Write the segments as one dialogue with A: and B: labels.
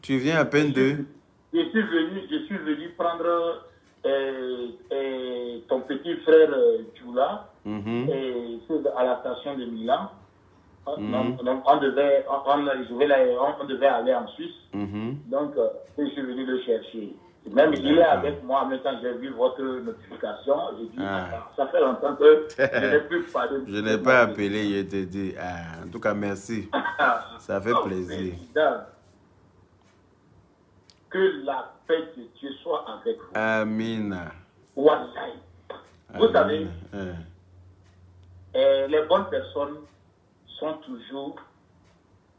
A: Tu viens à peine de...
B: Je suis venu prendre ton petit frère Djoula à la station de Milan. On devait aller en Suisse. Donc, je suis venu le chercher. Même il est avec moi, en même temps j'ai vu votre notification. J'ai dit, ça fait longtemps que je n'ai plus parlé.
A: Je n'ai pas appelé, je t'ai dit. En tout cas, merci. Ça fait plaisir.
B: Que la paix de Dieu soit avec vous.
A: Amen.
B: Wallahi. Vous savez, les bonnes personnes sont toujours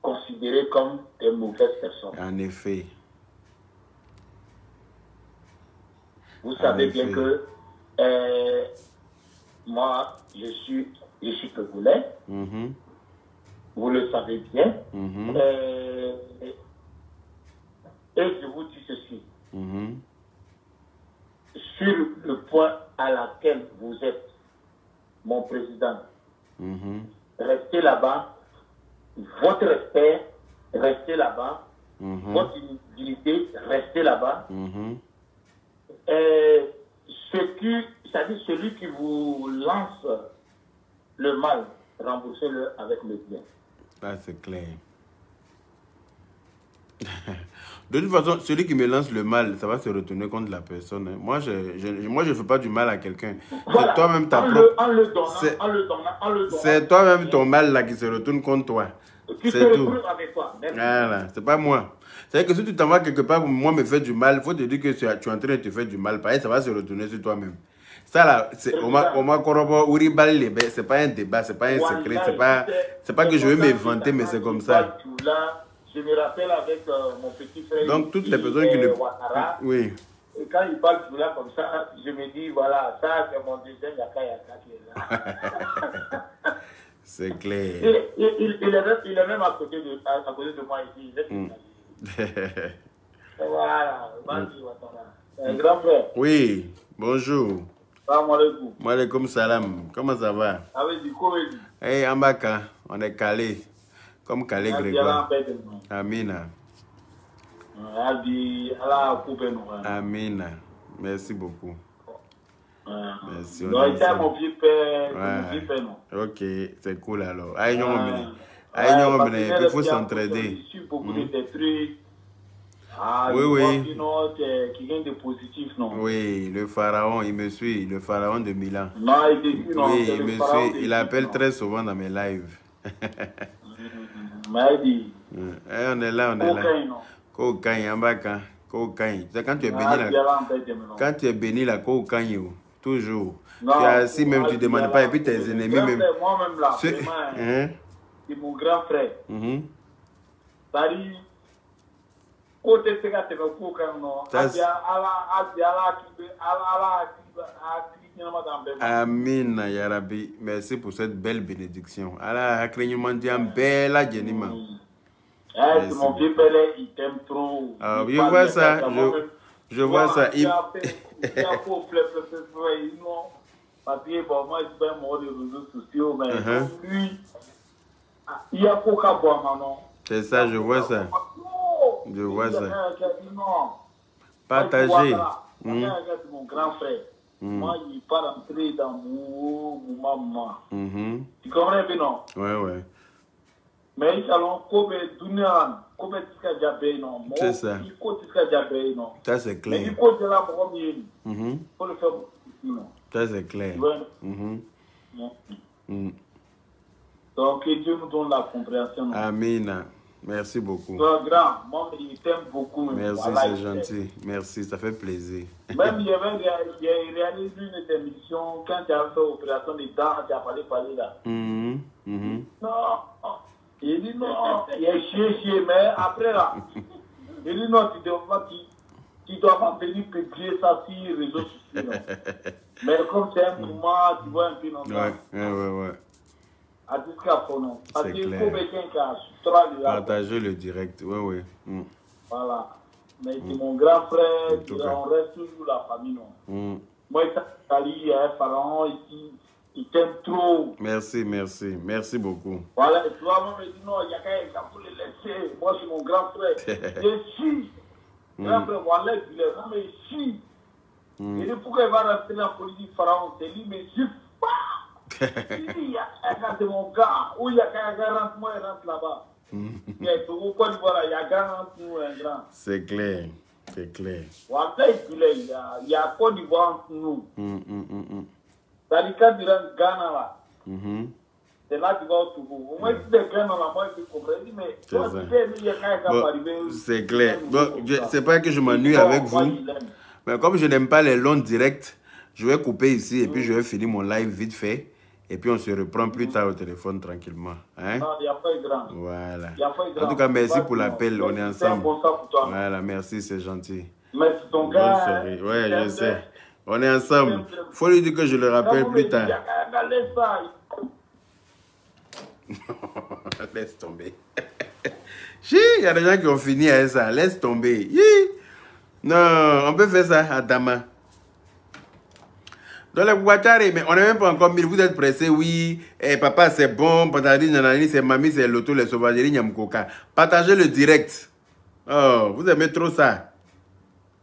B: considérées comme des mauvaises personnes.
A: En effet.
B: Vous savez bien que moi, je suis congolais. Vous le savez bien. Et je vous dis ceci. Sur le point à laquelle vous êtes, mon président, restez là-bas. Votre respect, restez là-bas. Votre dignité, restez là-bas. C'est-à-dire celui qui vous lance le mal, remboursez-le avec le bien.
A: Ah, c'est clair. De toute façon, celui qui me lance le mal, ça va se retourner contre la personne. Hein. Moi, je ne fais pas du mal à quelqu'un.
B: Voilà.
A: C'est toi-même ta C'est toi-même ton mal là qui se retourne contre toi. C'est tout. Voilà, c'est pas moi. C'est que si tu t'en vas quelque part pour moi me faire du mal, il faut te dire que tu es en train de te faire du mal. Pareil, ça va se retourner sur toi-même. Ça là, c'est c'est pas un débat, c'est pas un secret, c'est pas que je vais m'inventer, mais c'est comme ça.
B: Je me rappelle avec mon petit frère.
A: Donc toutes les personnes qui ne... Oui.
B: Et quand il parle tout là comme ça, je me dis, voilà, ça c'est mon deuxième Yaka Yaka qui est là.
A: C'est clair.
B: Il est même à côté de moi ici. Voilà, un grand frère.
A: Oui, bonjour.
B: Salam alaikum.
A: Maaleykum salam. Comment ça va?
B: Avec du Covid.
A: Hey, Ambaka, on est calé. Comme calé Grégoire. Amina. Amina. Merci beaucoup. Merci.
B: Mon vieux père.
A: Ok, c'est cool alors. Il faut s'entraider. Oui.
B: Qui vient de positif, non?
A: Oui, le pharaon, il me suit, le pharaon de Milan.
B: Non,
A: il me suit, il appelle très souvent dans mes lives. On est là. Cocaïne, Ambaka. Cocaïne. C'est quand tu es béni là. Quand tu es béni là, cocaïne, toujours. Si même tu ne demandes pas, et puis tes ennemis même.
B: Moi-même là, c'est mon grand frère. C'est-à-dire, côté c'est que tu veux cocaïne, non?
A: Amin, Yarabi. Merci pour cette belle bénédiction. Allah, accrédiment diam belle Jenima.
B: Mon vieux père, il t'aime trop.
A: Je vois ça. Je vois ça.
B: Il y a parce que moi, je suis pas mort des réseaux sociaux, mais lui, il y a coca boire maintenant.
A: C'est ça, je vois ça. Je vois ça. Partagez.
B: Mon grand frère. Moi, il n'est pas rentré dans mon maman. Tu comprends bien, non?
A: Ouais.
B: Mais ils allons comme Dunan, comme Tiskadjabé, non?
A: C'est ça.
B: Il faut Tiskadjabé, non?
A: Ça, c'est clair.
B: Mais il faut de la première. Il faut le faire ici, non?
A: Ça, c'est clair.
B: Donc, que Dieu nous donne la compréhension.
A: Amen. Merci beaucoup.
B: Grand, moi, il t'aime beaucoup.
A: Merci, c'est gentil. Merci, ça fait plaisir.
B: Même, il a réalisé une émission quand tu as fait l'opération des dents, tu as parlé là. Non, il dit non, il a chié, mais après là, il dit non, tu dois pas venir publier ça sur les réseaux sociaux. Mais comme c'est un mouvement, tu vois un peu non.
A: Ouais.
B: C'est
A: clair. Partagez le direct, oui.
B: Voilà. Mais c'est mon grand frère, on reste toujours la famille, non. Moi, il y a un pharaon ici, Il t'aime trop.
A: Merci, merci. Merci beaucoup.
B: Voilà, et toi, moi, me dit non, il y a qu'à pour le laisser. Moi, je suis mon grand frère. Je suis. Grand frère, voilà, il est vraiment ici. Il dit pourquoi il va rentrer dans la politique pharaon. C'est lui, mais je pas. Il y a un gars de mon gars. Ou il y a qu'un gars rentre, moi, il rentre là-bas. Il y a tout quoi, voilà, il y a un gars rentre, nous, un grand.
A: C'est clair. C'est clair.
B: Voilà, il y a Côte d'Ivoire entre nous. Dans le cas du Ghana là. C'est là que tu vas au Togo. Au moins, si tu es Ghana là, moi, je comprends. Mais toi, tu sais, il y a quelqu'un qui arrivé.
A: C'est clair. Bon, c'est pas que je m'ennuie avec vous. Mais comme je n'aime pas les longs directs, je vais couper ici et puis je vais finir mon live vite fait. Et puis on se reprend plus tard au téléphone tranquillement. Hein?
B: Non, il n'y a pas de grand.
A: Voilà.
B: En
A: tout cas, merci pour l'appel. On est ensemble. Voilà, merci, c'est gentil.
B: Merci ton gars.
A: Ouais, je sais. On est ensemble. Faut lui dire que je le rappelle plus tard. Laisse tomber. Il y a des gens qui ont fini avec ça. Laisse tomber. Non, on peut faire ça à Dama. Dans les Ouattari, mais on n'est même pas encore mis. Vous êtes pressés, oui. Eh, papa, c'est bon. Patadi, nanani, c'est mamie, c'est l'auto, les sauvageries, nyamkoka. Partagez le direct. Oh, vous aimez trop ça.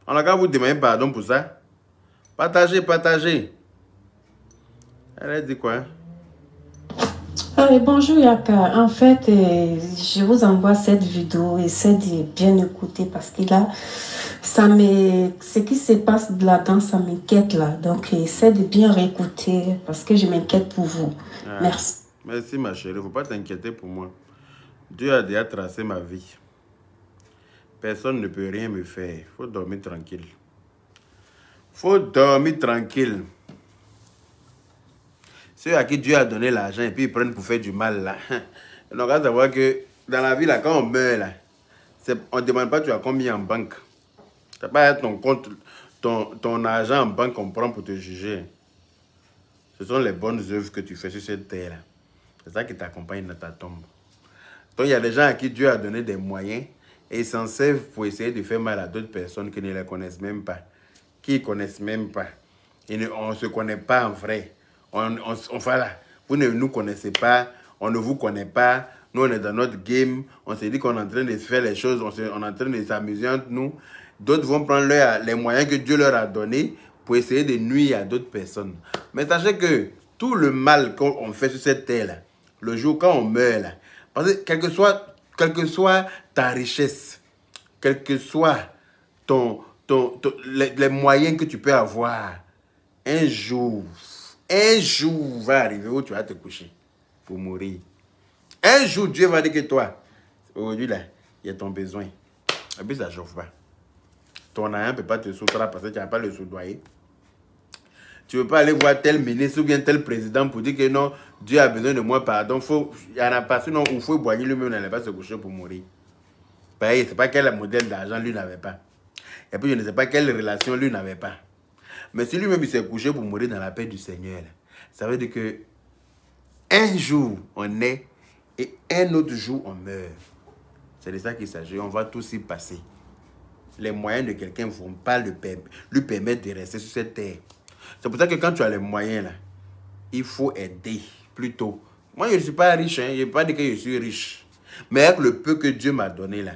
A: On a qu'à vous demander pardon pour ça. Partagez, partagez. Elle dit quoi?
C: Bonjour Yaka, en fait, je vous envoie cette vidéo, essayez de bien écouter parce que là, ce qui se passe là-dedans, ça m'inquiète là. Donc, essayez de bien réécouter parce que je m'inquiète pour vous. Merci.
A: Merci ma chérie, il ne faut pas t'inquiéter pour moi. Dieu a déjà tracé ma vie. Personne ne peut rien me faire. Il faut dormir tranquille. Faut dormir tranquille. Ceux à qui Dieu a donné l'argent et puis ils prennent pour faire du mal là. Donc, à savoir que dans la vie là, quand on meurt là, on ne demande pas tu as combien en banque. Tu n'as pas ton compte, ton argent en banque qu'on prend pour te juger. Ce sont les bonnes œuvres que tu fais sur cette terre là. C'est ça qui t'accompagne dans ta tombe. Donc il y a des gens à qui Dieu a donné des moyens et ils s'en servent pour essayer de faire mal à d'autres personnes qui ne les connaissent même pas. Qui ne connaissent même pas. On ne se connaît pas en vrai. Voilà. Vous ne nous connaissez pas, on ne vous connaît pas. Nous, on est dans notre game. On s'est dit qu'on est en train de faire les choses, on est en train de s'amuser entre nous. D'autres vont prendre les moyens que Dieu leur a donnés pour essayer de nuire à d'autres personnes. Mais sachez que tout le mal qu'on fait sur cette terre-là, le jour quand on meurt, là, parce que quelle que soit ta richesse, quel que soit les moyens que tu peux avoir, un jour va arriver où tu vas te coucher pour mourir. Un jour, Dieu va dire que toi, aujourd'hui, là, il y a ton besoin. Et puis, ça ne chauffe pas. Ton argent ne peut pas te soutenir parce que tu n'as pas le soudoyer. Tu ne veux pas aller voir tel ministre ou bien tel président pour dire que non, Dieu a besoin de moi, pardon. Il y en a pas, sinon, il faut boire lui-même, n'allait pas se coucher pour mourir. Pareil, je ne sais pas quel modèle d'argent lui n'avait pas. Et puis, je ne sais pas quelle relation lui n'avait pas. Mais si lui-même il s'est couché pour mourir dans la paix du Seigneur, ça veut dire que un jour on est et un autre jour on meurt. C'est de ça qu'il s'agit. On va tous y passer. Les moyens de quelqu'un ne vont pas lui permettre de rester sur cette terre. C'est pour ça que quand tu as les moyens, là, il faut aider plutôt. Moi, je ne suis pas riche. Hein. Je ne vais pas dire que je suis riche. Mais avec le peu que Dieu m'a donné, là,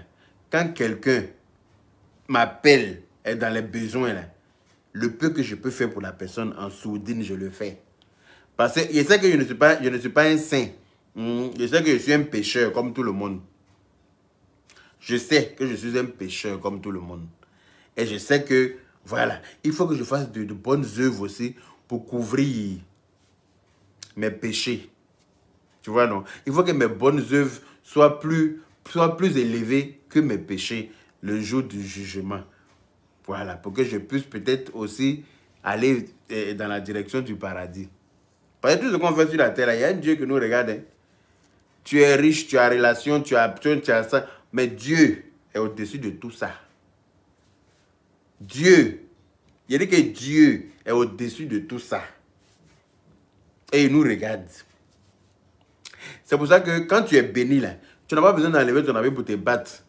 A: quand quelqu'un m'appelle et dans les besoins, là, le peu que je peux faire pour la personne en sourdine, je le fais. Parce que je sais que je ne suis pas un saint. Je sais que je suis un pécheur comme tout le monde. Je sais que je suis un pécheur comme tout le monde. Et je sais que, voilà, il faut que je fasse de bonnes œuvres aussi pour couvrir mes péchés. Tu vois, non? Il faut que mes bonnes œuvres soient plus élevées que mes péchés le jour du jugement. Voilà, pour que je puisse peut-être aussi aller dans la direction du paradis. Parce que tout ce qu'on fait sur la terre, il y a un Dieu qui nous regarde. Hein. Tu es riche, tu as relation, tu as ça. Mais Dieu est au-dessus de tout ça. Dieu, il dit que Dieu est au-dessus de tout ça. Et il nous regarde. C'est pour ça que quand tu es béni, là, tu n'as pas besoin d'enlever ton habit pour te battre.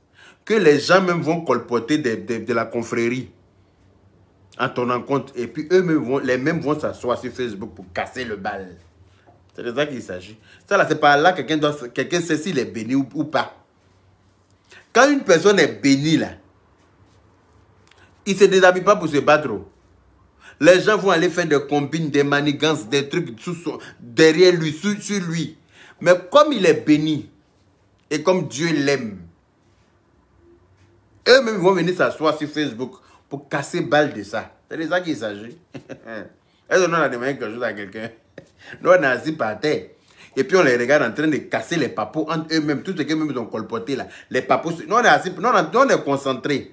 A: Que les gens même vont colporter de la confrérie en ton encontre. Et puis eux-mêmes les mêmes vont s'asseoir sur Facebook pour casser le bal. C'est de ça qu'il s'agit. Ça là, c'est par là que quelqu'un sait s'il est béni ou pas. Quand une personne est bénie là, il ne se déshabille pas pour se battre. Les gens vont aller faire des combines, des manigances, des trucs derrière lui, sur lui. Mais comme il est béni, et comme Dieu l'aime, eux-mêmes vont venir s'asseoir sur Facebook pour casser balle de ça. C'est de ça qu'il s'agit. Est-ce qu'on a demandé quelque chose à quelqu'un? Nous, on est assis par terre. Et puis on les regarde en train de casser les papos entre eux-mêmes, tout ce qu'eux-mêmes ont colporté là. Les papos, nous on est assis, nous, on est concentrés.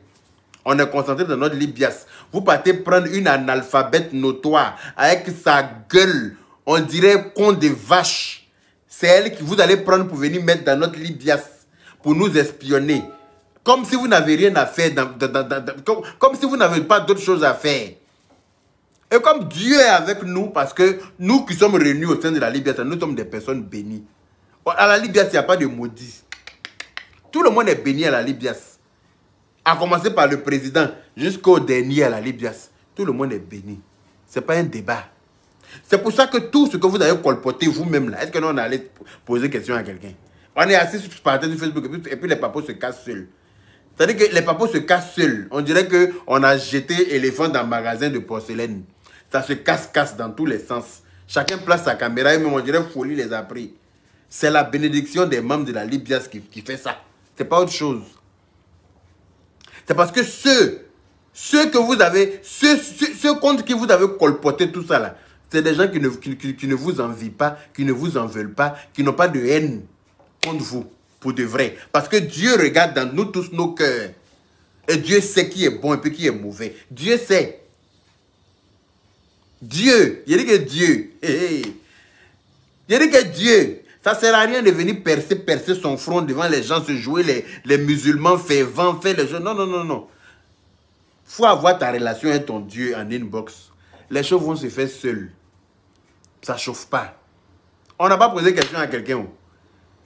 A: On est concentré dans notre libias. Vous partez prendre une analphabète notoire avec sa gueule, on dirait con de vache. C'est elle que vous allez prendre pour venir mettre dans notre libias, pour nous espionner. Comme si vous n'avez rien à faire, comme si vous n'avez pas d'autre chose à faire. Et comme Dieu est avec nous, parce que nous qui sommes réunis au sein de la Libias, nous sommes des personnes bénies. À la Libias, il n'y a pas de maudit. Tout le monde est béni à la Libias. À commencer par le président jusqu'au dernier à la Libias. Tout le monde est béni. Ce n'est pas un débat. C'est pour ça que tout ce que vous avez colporté vous-même là, est-ce que nous on allait poser question à quelqu'un? On est assis sur Facebook et puis les papos se cassent seuls. C'est-à-dire que les papos se cassent seuls. On dirait qu'on a jeté éléphant dans un magasin de porcelaine. Ça se casse dans tous les sens. Chacun place sa caméra et même on dirait folie les a pris. C'est la bénédiction des membres de la Libias qui fait ça. C'est pas autre chose. C'est parce que ceux que vous avez, ceux contre qui vous avez colporté tout ça là, c'est des gens qui ne vous envient pas, qui ne vous en veulent pas, qui n'ont pas de haine contre vous, pour de vrai. Parce que Dieu regarde dans nous tous nos cœurs. Et Dieu sait qui est bon et puis qui est mauvais. Dieu sait. Dieu, il dit que Dieu, il dit que Dieu, ça ne sert à rien de venir percer son front devant les gens, se jouer les musulmans fervents, faire les choses. Non, non, non, non. Il faut avoir ta relation avec ton Dieu en inbox. Les choses vont se faire seules. Ça ne chauffe pas. On n'a pas posé question à quelqu'un.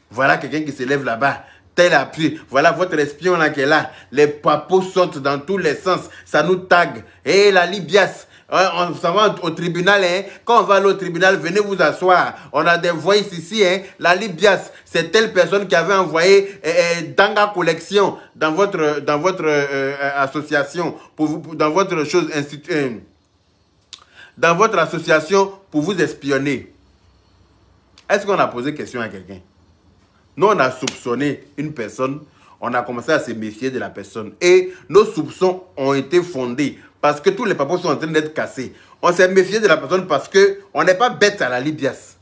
A: Voilà quelqu'un qui se lève là-bas. Tel appui. Voilà votre espion là qui est là. Les papos sortent dans tous les sens. Ça nous tague. Et la Libias. On s'en va au tribunal. Hein. Quand on va aller au tribunal, venez vous asseoir. On a des voices ici. Hein. La Libias, c'est telle personne qui avait envoyé Danga Collection dans votre association. Dans votre chose dans votre association pour vous espionner. Est-ce qu'on a posé question à quelqu'un? Nous, on a soupçonné une personne, on a commencé à se méfier de la personne. Et nos soupçons ont été fondés parce que tous les papos sont en train d'être cassés. On s'est méfié de la personne parce qu'on n'est pas bête à la Libias.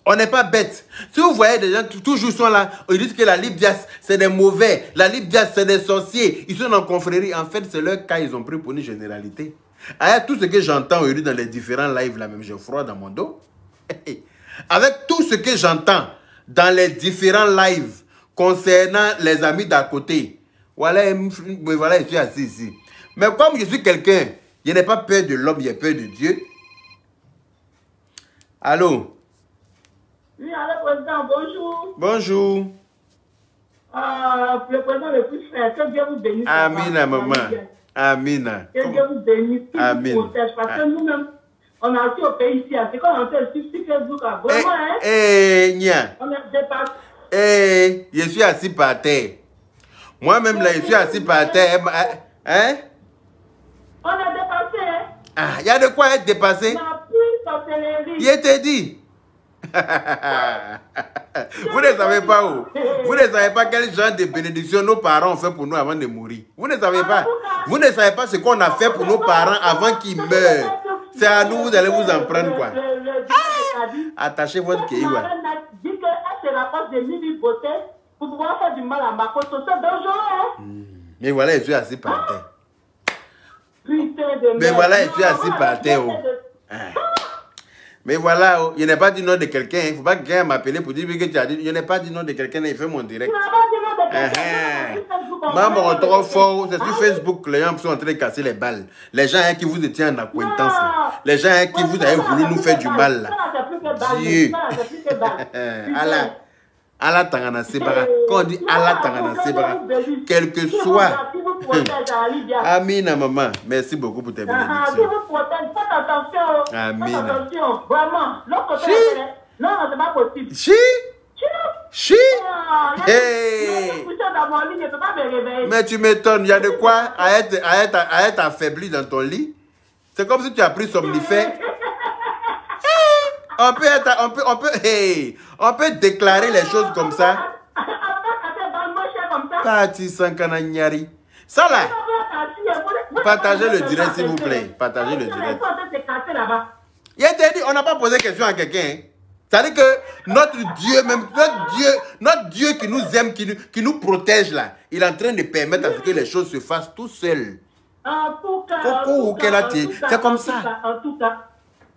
A: On n'est pas bête. Si vous voyez des gens qui toujours sont là, ils disent que la Libias, c'est des mauvais. La Libias, c'est des sorciers. Ils sont en confrérie. En fait, c'est leur cas, ils ont pris pour une généralité. Avec tout ce que j'entends aujourd'hui dans les différents lives, là même, j'ai froid dans mon dos. Avec tout ce que j'entends dans les différents lives concernant les amis d'à côté, voilà, je suis assis ici. Mais comme je suis quelqu'un, je n'ai pas peur de l'homme, j'ai peur de Dieu. Allô?
D: Oui, allô, président, bonjour.
A: Bonjour.
D: Le président le plus frère, que Dieu vous bénisse.
A: Amina, maman. Amina.
D: Que Dieu vous bénisse, qu'il vous protège. Parce que nous-mêmes, on a aussi au pays ici, c'est quand on fait sur Facebook, vraiment, hein? On a dépassé.
A: Je suis assis par terre. Moi-même, là, je suis assis par terre. Hein?
D: On a dépassé, hein?
A: Ah, il y a de quoi être dépassé?
D: On a pris sorcellerie.
A: Je t'ai dit. Vous ne savez pas où. Vous ne savez pas quel genre de bénédiction nos parents ont fait pour nous avant de mourir. Vous ne savez pas. Vous ne savez pas ce qu'on a fait pour nos parents avant qu'ils meurent. C'est à nous, vous allez vous en prendre quoi. Attachez votre kéiwa.
D: Dit qu'elle se rapproche de Mimi Beauté pour pouvoir faire du mal à ma côte. C'est dangereux.
A: Mais voilà, je suis assis par terre.
D: Putain de merde.
A: Mais voilà, je suis assis par terre. Mais voilà, je n'ai pas dit nom de quelqu'un. Il ne faut pas que quelqu'un m'appelle pour dire que tu as dit. Je n'ai pas dit nom de quelqu'un, il fait mon direct.
D: Tu n'as pas dit nom de quelqu'un.
A: Maman, on trop fort. C'est sur Facebook, les gens sont en train de casser les balles. Les gens qui vous étaient en acquaintance. Les gens qui vous avez voulu nous faire du mal. Là. Dieu. Allah Tangana Sebara. Quand on dit Allah Tangana Sebara, quel que soit.
D: vous protège à Libya.
A: Amina, maman. Merci beaucoup pour tes bénédictions.
D: Dieu vous protège. Faites attention.
A: Amina.
D: Faites attention. Vraiment. L'autre côté, non, c'est pas possible.
A: Chi. Hey. Mais tu m'étonnes, il y a de quoi à être affaibli dans ton lit. C'est comme si tu as pris somnifère. On peut déclarer les choses comme ça. Parti sans cananyari. Ça là. Partagez le direct s'il vous plaît. Partagez le direct. Il a dit, on n'a pas posé question à quelqu'un. C'est-à-dire que notre Dieu, même notre Dieu qui nous aime, qui nous protège là, il est en train de permettre à ce que les choses se fassent tout seul.
D: En tout cas,
A: c'est comme ça.
D: En tout cas.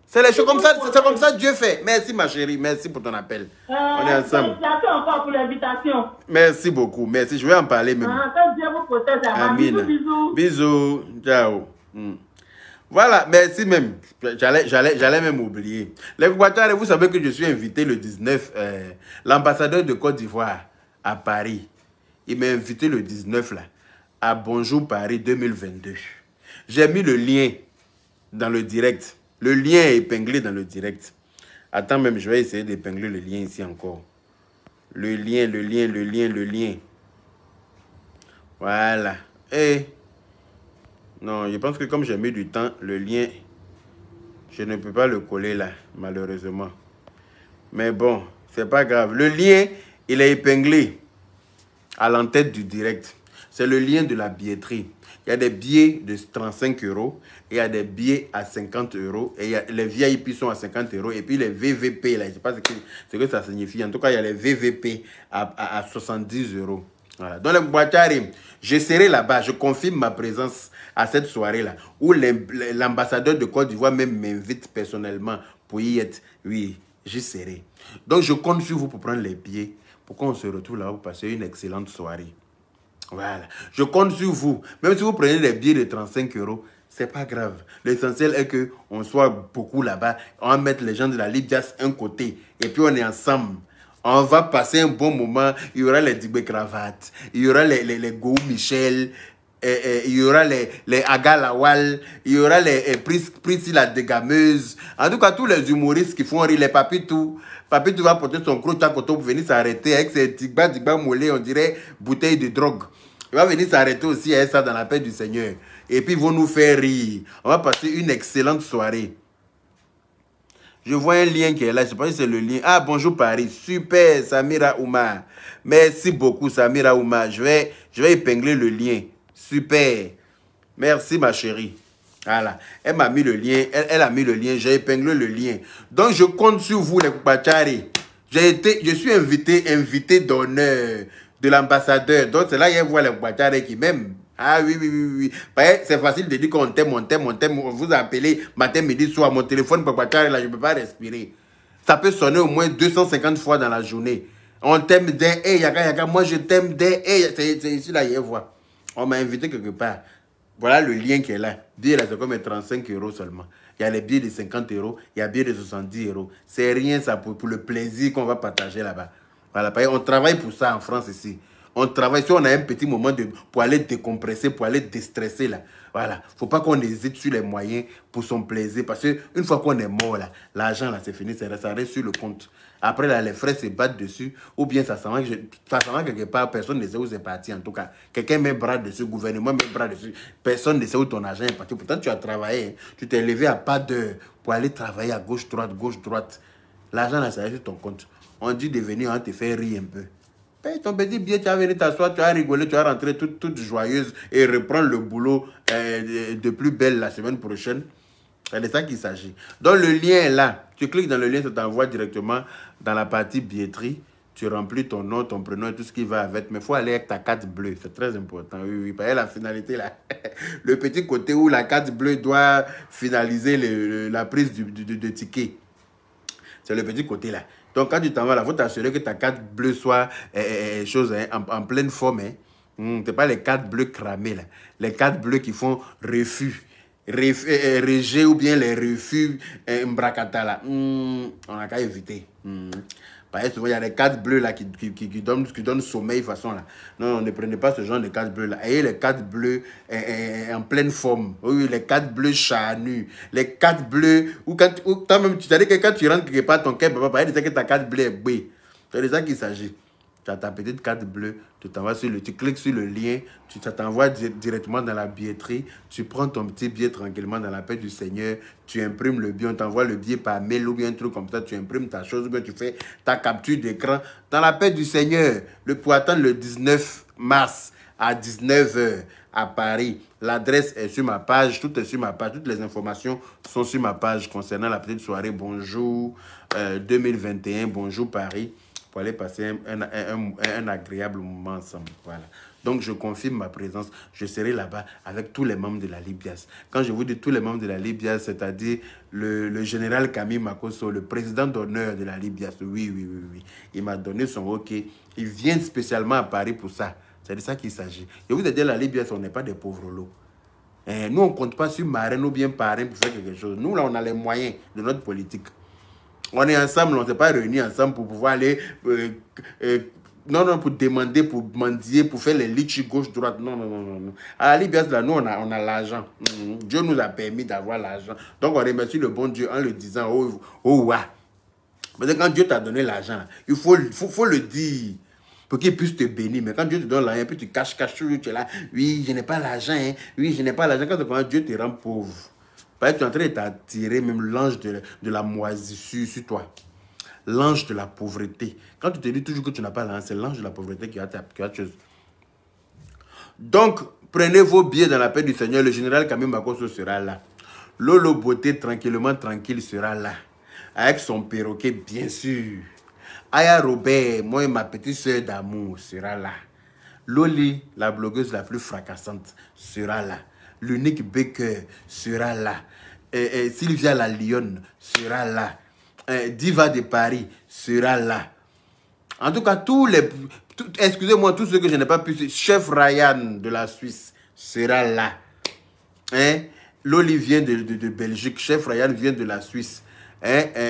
A: C'est les choses comme ça, c'est comme ça Dieu fait. Merci ma chérie, merci pour ton appel. On est ensemble.
D: Merci encore pour l'invitation.
A: Merci beaucoup, merci. Je vais en parler même.
D: Que Dieu vous protège.
A: Amina.
D: Bisous.
A: Bisous. Ciao. Voilà, merci même. J'allais même oublier. Les Koubatare, vous savez que je suis invité le 19, l'ambassadeur de Côte d'Ivoire à Paris. Il m'a invité le 19 là, à Bonjour Paris 2022. J'ai mis le lien dans le direct. Le lien est épinglé dans le direct. Attends même, je vais essayer d'épingler le lien ici encore. Le lien. Voilà. Et non, je pense que comme j'ai mis du temps, le lien, je ne peux pas le coller là, malheureusement. Mais bon, c'est pas grave. Le lien, il est épinglé à l'entête du direct. C'est le lien de la billetterie. Il y a des billets de 35 €, et il y a des billets à 50 €, et les VIP sont à 50 €, et puis les VVP, là, je ne sais pas ce que ça signifie. En tout cas, il y a les VVP à 70 €. Voilà. Dans le Boitari, je serai là-bas, je confirme ma présence à cette soirée-là, où l'ambassadeur de Côte d'Ivoire même m'invite personnellement pour y être. Oui, j'y serai. Donc, je compte sur vous pour prendre les billets, pour qu'on se retrouve là-bas pour passer une excellente soirée. Voilà. Je compte sur vous. Même si vous prenez des billets de 35 €, c'est pas grave. L'essentiel est qu'on soit beaucoup là-bas. On va mettre les gens de la Libya's un côté. Et puis on est ensemble. On va passer un bon moment. Il y aura les Dibé Cravates. Il y aura les Go Michel. Il y aura les Aga Lawal. Il y aura les Priscilla la dégameuse. En tout cas, tous les humoristes qui font rire. Les Papitou. Papitou va porter son croc à côté pour venir s'arrêter avec ses Digba mollet. On dirait bouteille de drogue. Il va venir s'arrêter aussi avec ça dans la paix du Seigneur. Et puis, ils vont nous faire rire. On va passer une excellente soirée. Je vois un lien qui est là. Je pense que c'est le lien. Ah, bonjour Paris. Super, Samira Oumar. Merci beaucoup, Samira Oumar. Je vais épingler le lien. Super. Merci, ma chérie. Voilà. Elle m'a mis le lien. Elle a mis le lien. J'ai épinglé le lien. Donc, je compte sur vous, les Koupachari. Je suis invité d'honneur de l'ambassadeur. Donc, c'est là qu'il voit les Koupachari qui m'aiment. Ah oui. C'est facile de dire qu'on t'aime, vous appelez matin, midi, soir. Mon téléphone, là, je ne peux pas respirer. Ça peut sonner au moins 250 fois dans la journée. On t'aime des yaka, moi je t'aime des c'est ici là, il voit. On m'a invité quelque part. Voilà le lien qui est là. Billet là, c'est comme 35 € seulement. Il y a les billets de 50 €, il y a des billets de 70 €. C'est rien ça pour le plaisir qu'on va partager là-bas. Voilà, on travaille pour ça en France ici. On travaille, si on a un petit moment pour aller décompresser, pour aller déstresser là. Voilà. Il ne faut pas qu'on hésite sur les moyens pour son plaisir. Parce qu'une fois qu'on est mort là, l'argent là, c'est fini, ça reste sur le compte. Après là, les frais se battent dessus. Ou bien ça s'en va quelque part, personne ne sait où c'est parti en tout cas. Quelqu'un met bras dessus, le gouvernement met bras dessus. Personne ne sait où ton argent est parti. Pourtant, tu as travaillé. Tu t'es levé à pas d'heure pour aller travailler à gauche-droite. L'argent là, ça reste sur ton compte. On dit de venir, on te fait rire un peu. Paye ton petit billet, tu vas venir t'asseoir, tu vas rigoler, tu vas rentrer toute joyeuse et reprendre le boulot de plus belle la semaine prochaine. C'est de ça qu'il s'agit. Donc le lien est là. Tu cliques dans le lien, ça t'envoie directement dans la partie billetterie. Tu remplis ton nom, ton prénom et tout ce qui va avec. Mais il faut aller avec ta carte bleue. C'est très important. Oui. Parce que la finalité là. Le petit côté où la carte bleue doit finaliser la prise de ticket. C'est le petit côté là. Donc, quand tu t'en vas là, il faut t'assurer que ta carte bleue soit en pleine forme. Hein. Ce n'est pas les cartes bleues cramées. Là. Les cartes bleues qui font refus, rejet ou bien les refus bracata là. On n'a qu'à éviter. Parce que souvent, il y a les cartes bleues là qui donnent sommeil façon là. Non, ne prenez pas ce genre de cartes bleues là. Ayez les cartes bleues en pleine forme. Oui, les cartes bleues charnues. Les cartes bleues où toi-même, tu sais que quand tu rentres quelque part, ton cœur, papa, il dit que ta carte bleue est bouée. C'est de ça qu'il s'agit. Tu as ta petite carte bleue, tu cliques sur le lien, ça t'envoie directement dans la billetterie, tu prends ton petit billet tranquillement dans la paix du Seigneur, tu imprimes le billet, on t'envoie le billet par mail ou bien un truc comme ça, tu imprimes ta chose ou bien tu fais ta capture d'écran dans la paix du Seigneur. Pour attendre le 19 mars à 19h à Paris. L'adresse est sur ma page, tout est sur ma page, toutes les informations sont sur ma page concernant la petite soirée Bonjour 2021, Bonjour Paris. Pour aller passer un agréable moment ensemble. Voilà. Donc, je confirme ma présence. Je serai là-bas avec tous les membres de la Libias. Quand je vous dis tous les membres de la Libias, c'est-à-dire le général Camille Makosso, le président d'honneur de la Libias. Oui. Il m'a donné son OK. Il vient spécialement à Paris pour ça. C'est de ça qu'il s'agit. Je vous ai dit, la Libias, on n'est pas des pauvres lots. Nous, on ne compte pas sur marraine ou bien parrain pour faire quelque chose. Nous, là, on a les moyens de notre politique. On est ensemble, on ne s'est pas réunis ensemble pour pouvoir aller... non, pour demander, pour mendier, pour faire les litchis gauche-droite. Non. À la Libias, là, nous, on a l'argent. Dieu nous a permis d'avoir l'argent. Donc, on remercie le bon Dieu en le disant, ouais. Parce que quand Dieu t'a donné l'argent, il faut le dire pour qu'il puisse te bénir. Mais quand Dieu te donne l'argent, puis tu caches, tu es là, oui, je n'ai pas l'argent, hein. Oui, je n'ai pas l'argent. Quand Dieu te rend pauvre. Parce que tu es en train de t'attirer même l'ange de la moisissure sur toi. L'ange de la pauvreté. Quand tu te dis toujours que tu n'as pas l'argent, c'est l'ange de la pauvreté qui a chose. Donc, prenez vos billets dans la paix du Seigneur. Le général Camille Makosso sera là. Lolo Beauté, tranquille, sera là. Avec son perroquet, bien sûr. Aya Robert, moi et ma petite soeur d'amour, sera là. Loli, la blogueuse la plus fracassante, sera là. L'unique Baker sera là. Sylvia la Lionne sera là. Diva de Paris sera là. En tout cas, excusez-moi, tous ceux que je n'ai pas pu... Chef Ryan de la Suisse sera là. Loli vient de Belgique. Chef Ryan vient de la Suisse.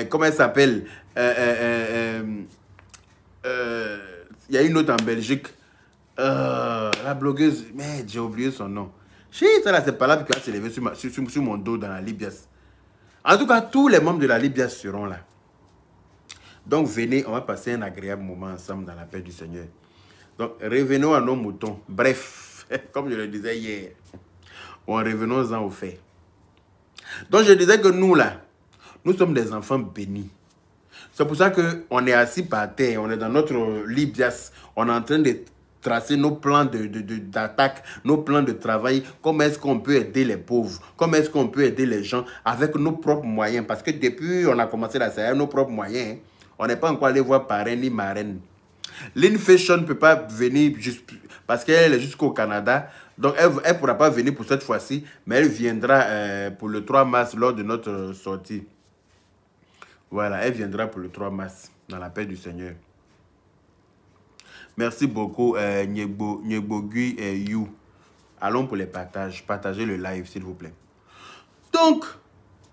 A: Comment elle s'appelle? Il y a une autre en Belgique. La blogueuse... Merde, j'ai oublié son nom. Ça là, c'est pas là qui va se lever sur mon dos dans la Libias. En tout cas, tous les membres de la Libias seront là. Donc, venez, on va passer un agréable moment ensemble dans la paix du Seigneur. Donc, revenons à nos moutons. Bref, comme je le disais hier, revenons-en aux faits. Donc, je disais que nous, là, nous sommes des enfants bénis. C'est pour ça qu'on est assis par terre, on est dans notre Libias, on est en train de tracer nos plans d'attaque, nos plans de travail, comment est-ce qu'on peut aider les pauvres, comment est-ce qu'on peut aider les gens avec nos propres moyens. Parce que depuis on a commencé la série, nos propres moyens, on n'est pas encore allé voir parrain ni marraine. L'Infation ne peut pas venir parce qu'elle est jusqu'au Canada, donc elle ne pourra pas venir pour cette fois-ci, mais elle viendra pour le 3 mars lors de notre sortie. Voilà, elle viendra pour le 3 mars dans la paix du Seigneur. Merci beaucoup, Nyebogui et You. Allons pour les partages. Partagez le live, s'il vous plaît. Donc,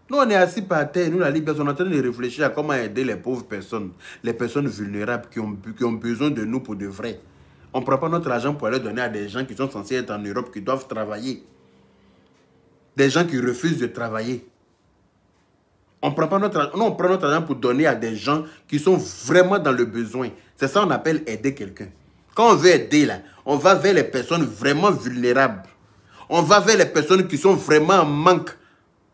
A: nous, on est assis par terre. Nous, la Libias, on est en train de réfléchir à comment aider les pauvres personnes, les personnes vulnérables qui ont besoin de nous pour de vrai. On ne prend pas notre argent pour aller donner à des gens qui sont censés être en Europe, qui doivent travailler. Des gens qui refusent de travailler. On prend pas notre argent. Non, on prend notre argent pour donner à des gens qui sont vraiment dans le besoin. C'est ça qu'on appelle aider quelqu'un. Quand on veut aider, là, on va vers les personnes vraiment vulnérables. On va vers les personnes qui sont vraiment en manque,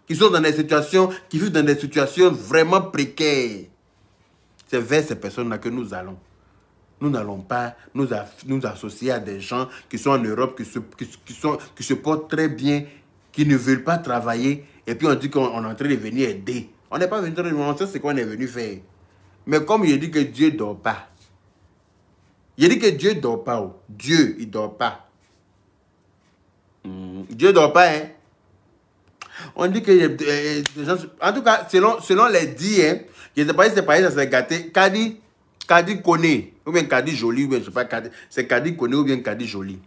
A: qui sont dans des situations, qui vivent dans des situations vraiment précaires. C'est vers ces personnes-là que nous allons. Nous n'allons pas nous associer à des gens qui sont en Europe, qui se portent très bien, qui ne veulent pas travailler, et puis on dit qu'on est en train de venir aider. On n'est pas venu, on sait ce qu'on est venu faire. Mais comme il dit que Dieu ne dort pas, il dit que Dieu ne dort pas. Oh. Dieu, il ne dort pas. Dieu ne dort pas, hein. On dit que les gens... En tout cas, selon les dits, hein, je ne sais pas si c'est pareil, ça s'est gâté. Kadi connaît, ou bien Kadi Jolie, ou bien je ne sais pas, c'est Kadi connaît ou bien Kadi Jolie.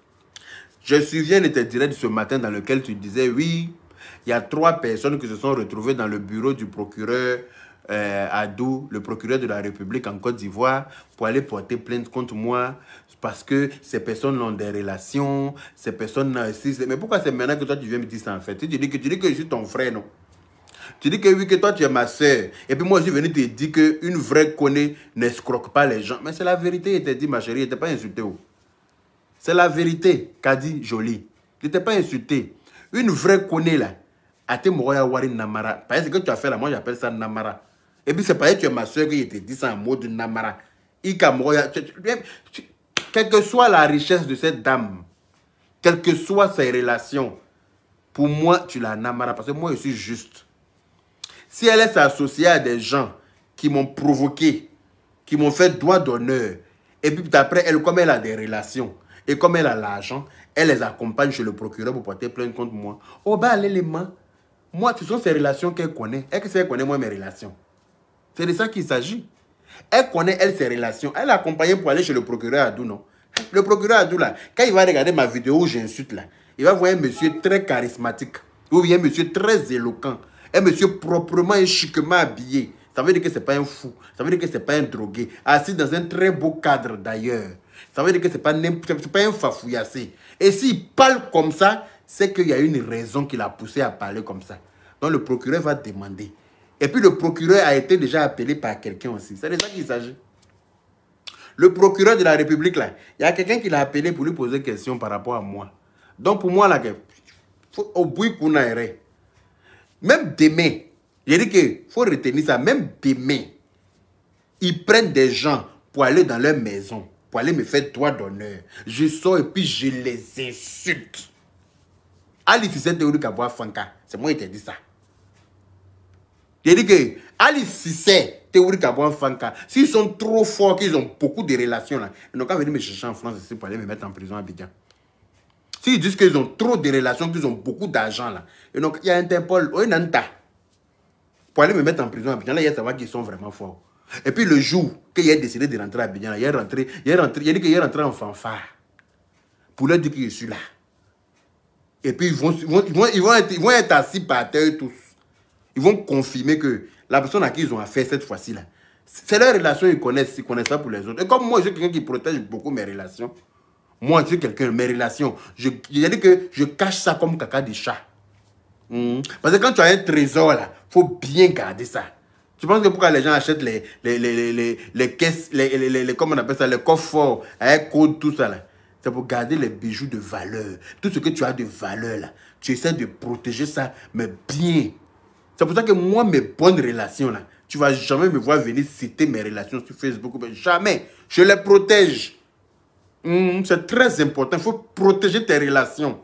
A: Je me souviens de tes directs ce matin dans lequel tu disais, oui, Il y a 3 personnes qui se sont retrouvées dans le bureau du procureur Adou, le procureur de la République en Côte d'Ivoire, pour aller porter plainte contre moi parce que ces personnes ont des relations, ces personnes... Mais pourquoi c'est maintenant que toi tu viens me dire ça en fait? Tu dis que je suis ton frère, non? Tu dis que oui, que toi tu es ma soeur. Et puis moi je suis venu te dire qu'une vraie connaît n'escroque pas les gens. Mais c'est la vérité, il t'a dit ma chérie, il n'était pas insulté. C'est la vérité qu'a dit Jolie. Il n'était pas insulté. Une vraie connaît là. Ate Moroya Wari Namara. Parce que ce que tu as fait là, moi j'appelle ça Namara. Et puis c'est pas que tu es ma soeur qui te dit ça en mode Namara. Ika Moroya. Quelle que soit la richesse de cette dame, quelles que soient ses relations, pour moi tu la Namara. Parce que moi je suis juste. Si elle est associée à des gens qui m'ont provoqué, qui m'ont fait droit d'honneur, et puis après, elle, comme elle a des relations, et comme elle a l'argent, elle les accompagne chez le procureur pour porter plainte contre moi. Oh, bah, l'élément. Moi, ce sont ces relations qu'elle connaît. Est-ce qu'elle connaît, moi, mes relations? C'est de ça qu'il s'agit. Elle connaît, elle, ses relations. Elle a accompagné pour aller chez le procureur Adou, non? Le procureur Adou, là, quand il va regarder ma vidéo où j'insulte, là, il va voir un monsieur très charismatique, ou bien un monsieur très éloquent. Un monsieur proprement et chiquement habillé. Ça veut dire que ce n'est pas un fou. Ça veut dire que ce n'est pas un drogué. Assis dans un très beau cadre d'ailleurs. Ça veut dire que ce n'est pas un fafouillassé. Et s'il parle comme ça, c'est qu'il y a une raison qui l'a poussé à parler comme ça. Donc le procureur va demander. Et puis le procureur a été déjà appelé par quelqu'un aussi. C'est de ça qu'il s'agit. Le procureur de la République, là, il y a quelqu'un qui l'a appelé pour lui poser des questions par rapport à moi. Donc pour moi, là, au bout qu'on aérait. Même demain, j'ai dit qu'il faut retenir ça, même demain, ils prennent des gens pour aller dans leur maison, pour aller me faire droit d'honneur. Je sors et puis je les insulte. Ali Cissé Théorie Kaboua Fanka, c'est moi qui t'ai dit ça. J'ai dit que Ali Cissé Théorie Kaboua Fanka, s'ils sont trop forts, qu'ils ont beaucoup de relations là, ils n'ont qu'à venir me chercher en France ici pour aller me mettre en prison à Abidjan. S'ils disent qu'ils ont trop de relations, qu'ils ont beaucoup d'argent là, et donc il y a Interpol, pour aller me mettre en prison à Abidjan, là, il y a savoir qu'ils sont vraiment forts. Et puis le jour qu'il a décidé de rentrer à Abidjan, là, il a dit qu'il est rentré en fanfare pour leur dire que je suis là. Et puis ils vont être assis par terre tous. Ils vont confirmer que la personne à qui ils ont affaire cette fois-ci là, c'est leur relation, ils connaissent ça pour les autres. Et comme moi, je suis quelqu'un qui protège beaucoup mes relations. Moi, je suis quelqu'un, mes relations, j'ai dit que je cache ça comme caca de chat. Parce que quand tu as un trésor là, il faut bien garder ça. Tu penses que pourquoi les gens achètent les caisses, comment on appelle ça, les coffres forts, avec code, tout ça là? C'est pour garder les bijoux de valeur. Tout ce que tu as de valeur là, tu essaies de protéger ça, mais bien. C'est pour ça que moi, mes bonnes relations là, tu ne vas jamais me voir venir citer mes relations sur Facebook. Jamais. Je les protège. C'est très important. Il faut protéger tes relations.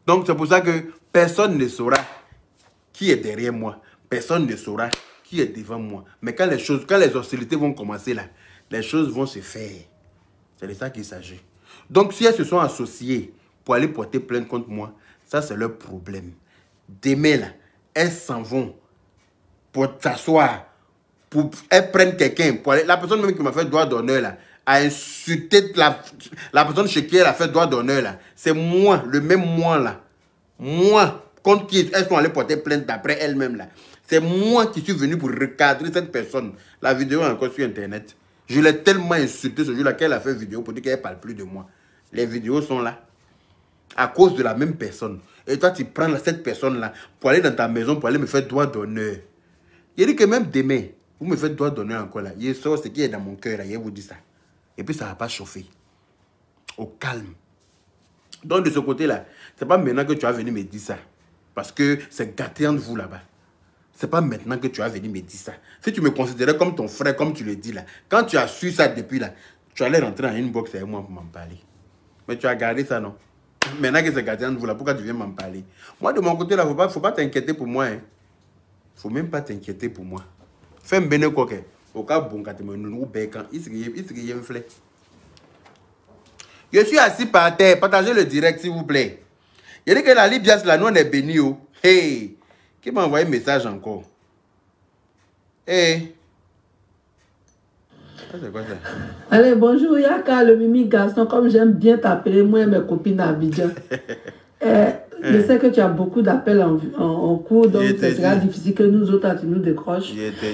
A: Donc, c'est pour ça que personne ne saura qui est derrière moi. Personne ne saura qui est devant moi. Mais quand les hostilités vont commencer là, les choses vont se faire. C'est de ça qu'il s'agit. Donc, si elles se sont associées pour aller porter plainte contre moi, ça, c'est leur problème. Demain, là, elles s'en vont pour s'asseoir. Elles prennent quelqu'un. La personne même qui m'a fait droit d'honneur, là, a insulté la personne chez qui elle a fait droit d'honneur, là. C'est moi, le même moi, là. Moi, contre qui elles sont allées porter plainte d'après elles-mêmes, là. C'est moi qui suis venu pour recadrer cette personne. La vidéo est encore sur Internet. Je l'ai tellement insulté ce jour-là qu'elle a fait vidéo pour dire qu'elle ne parle plus de moi. Les vidéos sont là. À cause de la même personne. Et toi, tu prends cette personne-là pour aller dans ta maison, pour aller me faire droit d'honneur. Il dit que même demain, vous me faites droit d'honneur encore là. Il sort ce qui est dans mon cœur là. Il vous dit ça. Et puis ça ne va pas chauffer. Au calme. Donc de ce côté-là, ce n'est pas maintenant que tu vas venir me dire ça. Parce que c'est gâté entre vous là-bas. Ce n'est pas maintenant que tu vas venir me dire ça. Si tu me considérais comme ton frère, comme tu le dis là, quand tu as su ça depuis là, tu allais rentrer en inbox avec moi pour m'en parler. Mais tu as gardé ça, non? Maintenant que c'est gâté entre vous là, pourquoi tu viens m'en parler? Moi, de mon côté là, il ne faut pas t'inquiéter pour moi. Il ne faut même pas t'inquiéter pour moi. Fais un béné quoi que. Au cas bon, quand tu me nous bécan, il y a un flé. Je suis assis par terre. Partagez le direct, s'il vous plaît. Il dit que la Libya, là, nous, on est bénis. Hey! Qui m'a envoyé un message encore? Hey! C'est quoi ça?
E: Allez, bonjour, Yaka, le mimi garçon, comme j'aime bien t'appeler, moi et mes copines à Abidjan. je sais que tu as beaucoup d'appels en cours, donc ce sera difficile que nous autres, tu nous décroches.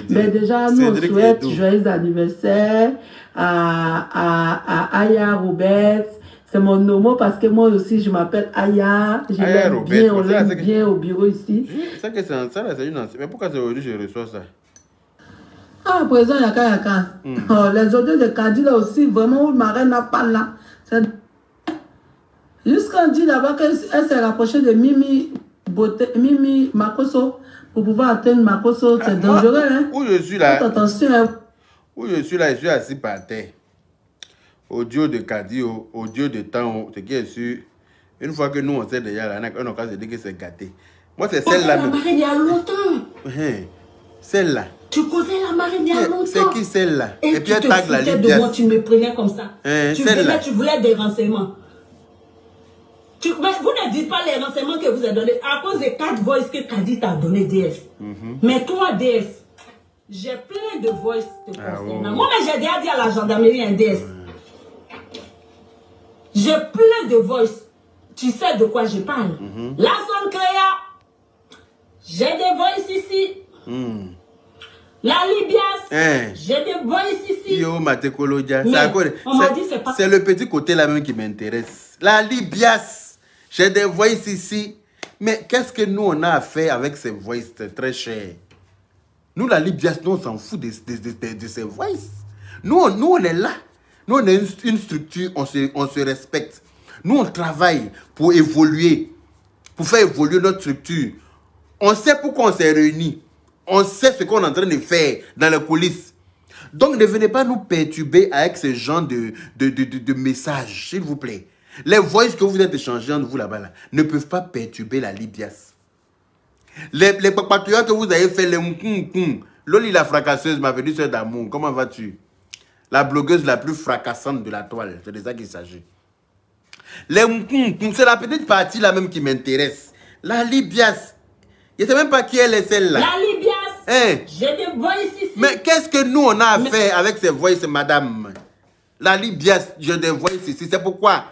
E: Mais déjà, nous, on souhaite joyeux anniversaire à Aya Robert. C'est mon nom parce que moi aussi, je m'appelle Aya. Je l'aime bien, on l'aime bien au bureau ici.
A: Ça, c'est une ancienne. Mais pourquoi aujourd'hui je reçois ça?
E: Ah, présent, Yaka. Les audios de Kadi là aussi, vraiment, où ma reine n'a pas là. Jusqu'à dit là-bas qu'elle s'est rapprochée de Mimi Makoso pour pouvoir atteindre Makoso. C'est dangereux, hein?
A: Où je suis là?
E: Attention, hein?
A: Où je suis là, je suis assis par terre. Audio de Kadi, audio de temps, ce qui est sûr. Une fois que nous, on sait déjà, là, on a qu'à se dire que c'est gâté. Moi, c'est celle-là.
D: La marraine il y a longtemps.
A: Celle-là.
D: Tu connais la marraine il y a longtemps.
A: C'est qui celle-là?
D: Et puis tu tag la de moi, tu me prenais comme ça. Tu voulais des renseignements. Mais vous ne dites pas les renseignements que vous avez donnés à cause des 4 voices que Kadi t'a donné, DS. Mais toi, DS, j'ai plein de voices te concernant. Moi, j'ai déjà dit à la gendarmerie un DS. J'ai plein de voices. Tu sais de quoi je parle. La zone Créa, j'ai des voices ici. La Libias, j'ai des voices ici.
A: Yo, Matekolodia. C'est le petit côté là même qui m'intéresse. La Libias, j'ai des voices ici. Mais qu'est-ce que nous on a à faire avec ces voices très chères? Nous, la Libias, nous on s'en fout de ces voices. Nous, on est là. Nous, on est une structure, on se respecte. Nous, on travaille pour évoluer, pour faire évoluer notre structure. On sait pourquoi on s'est réunis. On sait ce qu'on est en train de faire dans les coulisses. Donc, ne venez pas nous perturber avec ce genre de messages, s'il vous plaît. Les voices que vous êtes échangées entre vous là-bas, ne peuvent pas perturber la Libias. Les patriotes que vous avez fait, les mkoum. Loli la fracasseuse, ma venue sœur d'amour, comment vas-tu? La blogueuse la plus fracassante de la toile, c'est de ça qu'il s'agit. Les mkoum, c'est la petite partie là même qui m'intéresse. La Libias. Je ne sais même pas qui elle est celle-là.
D: La Libias. J'ai des voices ici.
A: Mais qu'est-ce que nous on a à faire avec ces voices, madame? La Libias, j'ai des voices ici. C'est pourquoi?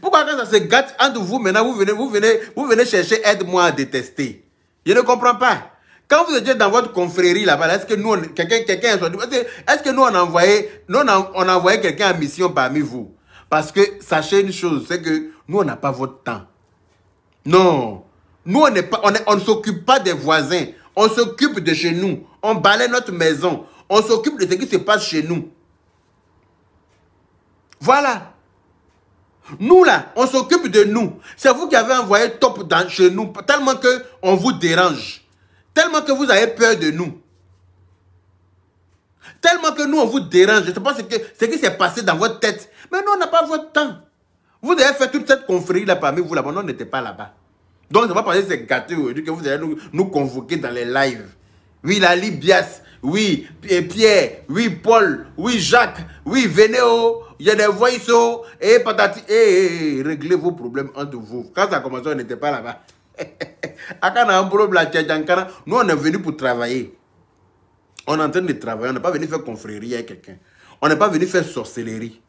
A: Pourquoi quand ça se gâte entre vous, maintenant vous venez chercher aide-moi à détester? Je ne comprends pas. Quand vous étiez dans votre confrérie là-bas, est-ce que nous, est-ce que nous on a envoyé quelqu'un en mission parmi vous? Parce que sachez une chose, c'est que nous on n'a pas votre temps. Non. Nous, on ne s'occupe pas des voisins. On s'occupe de chez nous. On balaie notre maison. On s'occupe de ce qui se passe chez nous. Voilà. Nous, là, on s'occupe de nous. C'est vous qui avez envoyé top chez nous. Tellement qu'on vous dérange. Tellement que vous avez peur de nous. Tellement que nous, on vous dérange. Je ne sais pas ce qui s'est passé dans votre tête. Mais nous, on n'a pas votre temps. Vous avez fait toute cette confrérie là parmi vous là-bas. Nous, on n'était pas là-bas. Donc, ça va passer ces gâteaux aujourd'hui que vous allez nous convoquer dans les lives. Oui, la Libias, oui, Pierre, oui, Paul, oui, Jacques, oui, venez, il y a des voices, et patati, réglez vos problèmes entre vous. Quand ça a commencé, on n'était pas là-bas. Nous, on est venus pour travailler. On est en train de travailler, on n'est pas venu faire confrérie avec quelqu'un. On n'est pas venu faire sorcellerie.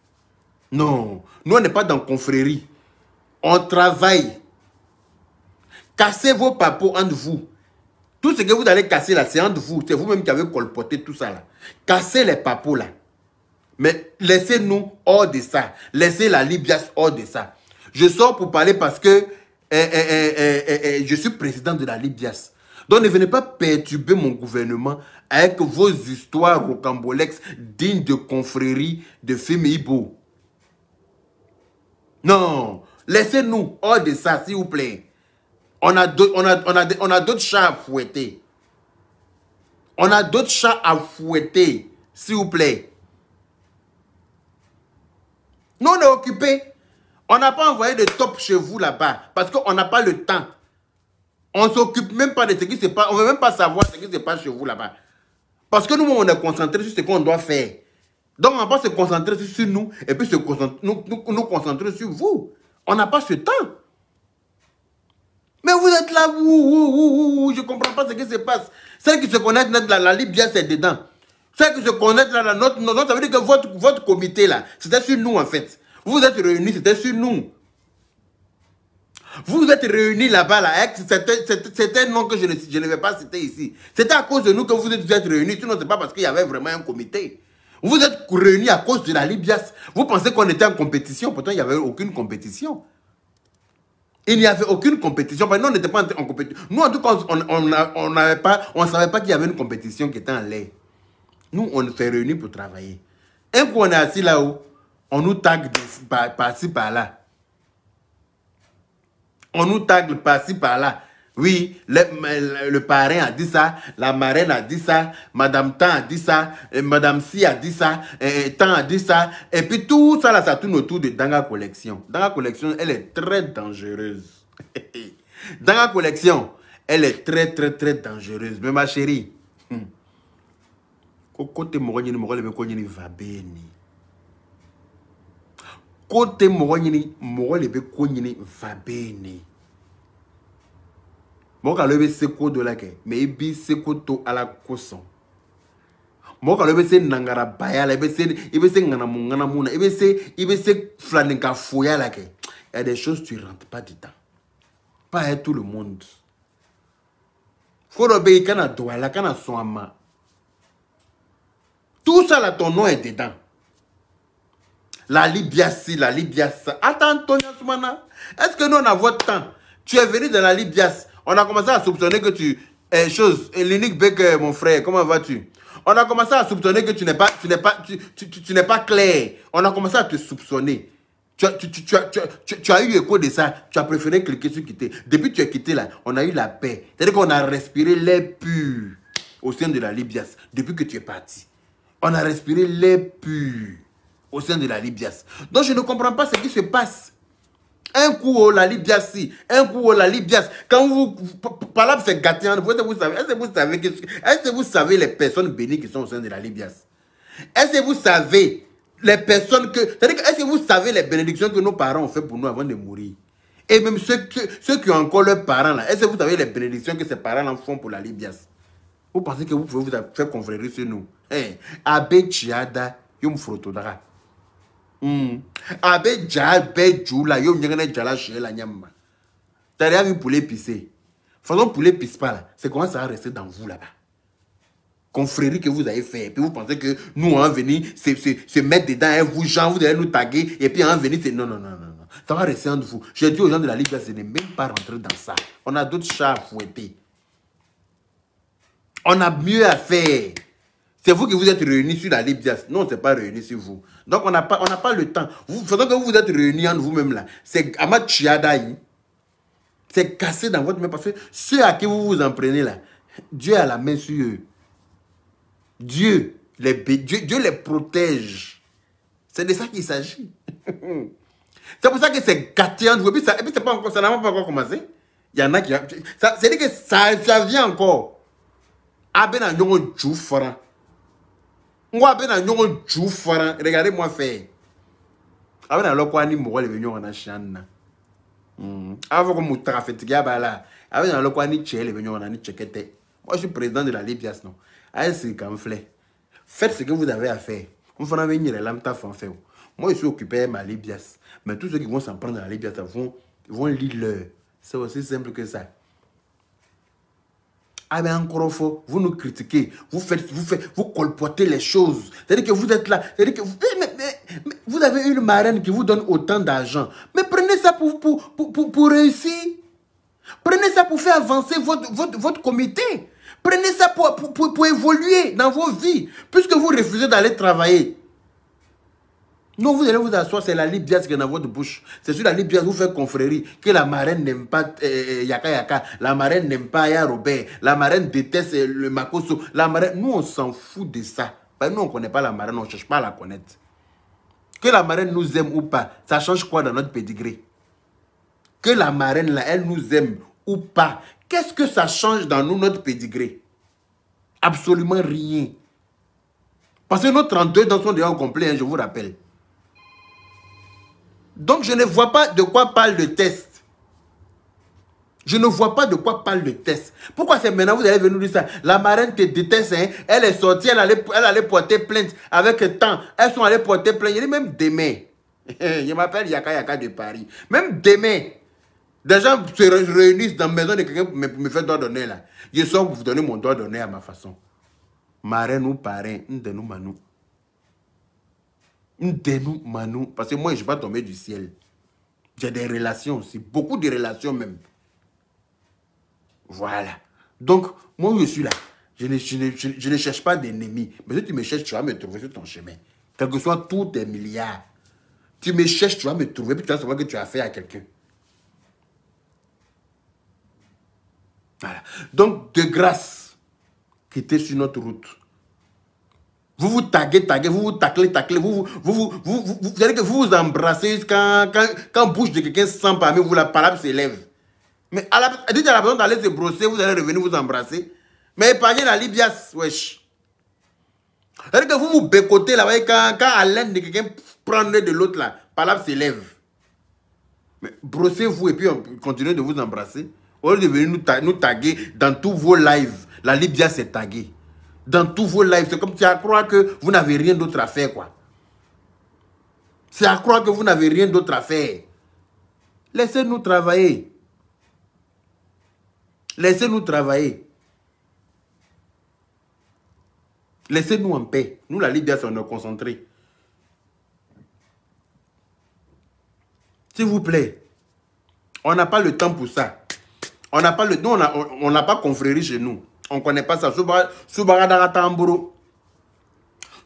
A: Non, nous, on n'est pas dans confrérie. On travaille. Cassez vos papos entre vous. Tout ce que vous allez casser là, c'est entre vous. C'est vous-même qui avez colporté tout ça là. Cassez les papos là. Mais laissez-nous hors de ça. Laissez la Libias hors de ça. Je sors pour parler parce que je suis président de la Libias. Donc ne venez pas perturber mon gouvernement avec vos histoires rocambolesques dignes de confrérie de Féméibo. Non. Laissez-nous hors de ça, s'il vous plaît. On a d'autres chats à fouetter. On a d'autres chats à fouetter, s'il vous plaît. Nous, on est occupés. On n'a pas envoyé de top chez vous là-bas parce qu'on n'a pas le temps. On ne s'occupe même pas de ce qui se passe. On ne veut même pas savoir ce qui se passe chez vous là-bas. Parce que nous, on est concentrés sur ce qu'on doit faire. Donc, on va pas se concentrer sur nous et puis nous concentrer sur vous. On n'a pas ce temps. Mais vous êtes là, je ne comprends pas ce qui se passe. Celles qui se connaissent, la Libye, c'est dedans. Celles qui se connaissent, ça veut dire que votre comité, là, c'était sur nous, en fait. Vous êtes réunis, c'était sur nous. Vous êtes réunis là-bas, là, c'était un nom que je ne vais pas citer ici. C'était à cause de nous que vous êtes réunis, sinon c'est pas parce qu'il y avait vraiment un comité. Vous êtes réunis à cause de la Libias. Vous pensez qu'on était en compétition, pourtant il n'y avait aucune compétition. Il n'y avait aucune compétition, parce que nous on n'était pas en compétition. Nous en tout cas, on ne savait pas qu'il y avait une compétition qui était en l'air. Nous, on s'est réunis pour travailler. Un coup, on est assis là-haut, on nous tague par-ci, par-là. On nous tague par-ci, par-là. Oui, le parrain a dit ça, la marraine a dit ça, Madame Tan a dit ça, Madame Si a dit ça, Tan a dit ça. Et puis tout ça, là, ça tourne autour de Danga Collection. Danga Collection, elle est très dangereuse. Danga Collection, elle est très, très, très dangereuse. Mais ma chérie, côté Moroni, Moroni va bien. Côté Moroni, Moroni va bien. Moka lebe seko de la ke, mais ibi seko to ala koson. Moka lebe se nangara bayala, ibe se ngana muna, ibe se flaninga foya la ke. Il y a des choses tu rentres pas dedans. Pas à tout le monde. Faut obéir kana douala, kana soama. Tout ça là, ton nom est dedans. La Libias, la Libias. Attends, Tony Soumana, est-ce que nous on a votre temps? Tu es venu dans la Libias. On a commencé à soupçonner que tu es chose. L'unique bec, mon frère, comment vas-tu? On a commencé à soupçonner que tu n'es pas clair. On a commencé à te soupçonner. Tu as eu écho de ça. Tu as préféré cliquer sur quitter. Depuis que tu es quitté là, on a eu la paix. C'est-à-dire qu'on a respiré l'air pur au sein de la Libias. Depuis que tu es parti. On a respiré l'air pur au sein de la Libias. Donc je ne comprends pas ce qui se passe. Un coup la Libias, un coup la Libias. Quand vous parlez c'est gâtéant, est-ce que vous savez les personnes bénies qui sont au sein de la Libias? Est-ce que vous savez les personnes que... C'est-à-dire est-ce que vous savez les bénédictions que nos parents ont fait pour nous avant de mourir? Et même ceux qui ont encore leurs parents là, est-ce que vous savez les bénédictions que ces parents là font pour la Libias? Vous pensez que vous pouvez vous faire confrérie sur nous? Abe Chiada, Yom Frotodara. Abe Djabe Djoula, Yom Nyangane Djala Chez la Nyama. T'as rien vu poulet pisser. Façon poulet pisse pas là. C'est comment ça va rester dans vous là-bas? Confrérie que vous avez fait. Et puis vous pensez que nous on va venir se mettre dedans, hein, vous gens, vous allez nous taguer. Et puis on va venir, c'est non. Ça va rester entre vous. J'ai dit aux gens de la Ligue, ce n'est même pas rentrer dans ça. On a d'autres chats à fouetter. On a mieux à faire. C'est vous qui vous êtes réunis sur la Libye. Non, ce n'est pas réunis sur vous. Donc, on n'a pas le temps. Faisant que vous vous êtes réunis entre vous-même là. C'est Amad Chiadaï. C'est cassé dans votre main. Parce que ceux à qui vous vous en prenez là, Dieu a la main sur eux. Dieu les protège. C'est de ça qu'il s'agit. C'est pour ça que c'est gâté entre vous. Et puis, c'est pas encore, ça n'a pas encore commencé. Il y en a qui... C'est-à-dire que ça vient encore. Abena nyongo djoufara. Moi abena nyongo djoufara. Regardez-moi faire. Abena lokwa ni moko le nyongo na shanna. Avant que moutara fetiga bala. Abena lokwa ni tche le nyongo na ni tchekete. Moi je suis président de la Libias non. Allez c'est camflé. Faites ce que vous avez à faire. On va venir les lamta français. Moi je suis occupé de ma Libias. Mais tous ceux qui vont s'en prendre à la Libias vont lire leur. C'est aussi simple que ça. Ah ben encore faux, vous nous critiquez, vous colportez les choses. C'est-à-dire que vous êtes là, c'est-à-dire que vous avez une marraine qui vous donne autant d'argent. Mais prenez ça pour réussir. Prenez ça pour faire avancer votre comité. Prenez ça pour évoluer dans vos vies. Puisque vous refusez d'aller travailler. Non, vous allez vous asseoir, c'est la Libias qui est dans votre bouche. C'est sur la Libias vous faites confrérie que la marraine n'aime pas Yaka Yaka, la marraine n'aime pas Aya Robert, la marraine déteste le Makoso. La marraine, nous on s'en fout de ça. Parce que nous on ne connaît pas la marraine, on ne cherche pas à la connaître. Que la marraine nous aime ou pas, ça change quoi dans notre pédigré? Que la marraine là, elle nous aime ou pas, qu'est-ce que ça change dans nous, notre pédigré? Absolument rien. Parce que nos 32 dans sont déjà au complet, hein, je vous rappelle. Donc, je ne vois pas de quoi parle le test. Je ne vois pas de quoi parle le test. Pourquoi c'est maintenant vous allez venir dire ça? La marraine te déteste, hein? Elle est sortie, elle allait porter plainte avec le temps. Elles sont allées porter plainte. Il dit même demain. Je m'appelle Yaka Yaka de Paris. Même demain, Des gens se réunissent dans la maison de quelqu'un pour me faire doigt d'honneur là. Je sors pour vous donner mon doigt d'honneur à ma façon. Marraine ou parrain, de nous manou. De nous manou. Parce que moi, je ne suis pas tombé du ciel. J'ai des relations aussi. Beaucoup de relations même. Voilà. Donc, moi, je suis là. Je ne cherche pas d'ennemis. Mais si tu me cherches, tu vas me trouver sur ton chemin. Quel que soit tous tes milliards. Tu me cherches, tu vas me trouver. Puis tu vas savoir que tu as fait à quelqu'un. Voilà. Donc, de grâce, quittez sur notre route. Vous vous taguez, vous vous taclez, vous allez que vous vous embrassez quand bouche de quelqu'un sent parmi vous, la parole s'élève. Mais dites à la personne d'aller se brosser, vous allez revenir vous embrasser. Mais épargnez la libias, wesh. C'est-à-dire que vous vous bécotez là, quand à l'aide de quelqu'un prend de l'autre là, parole s'élève. Mais brossez-vous et puis on continue de vous embrasser. Au lieu de venir nous taguer dans tous vos lives, la libias est taguée. Dans tous vos lives, c'est comme si à croire que vous n'avez rien d'autre à faire, quoi. C'est à croire que vous n'avez rien d'autre à faire. Laissez-nous travailler. Laissez-nous travailler. Laissez-nous en paix. Nous, la Libye, on est concentrés. S'il vous plaît, on n'a pas le temps pour ça. On n'a pas le temps, on n'a pas confrérie chez nous. On ne connaît pas ça. Soubaradara Tamboro.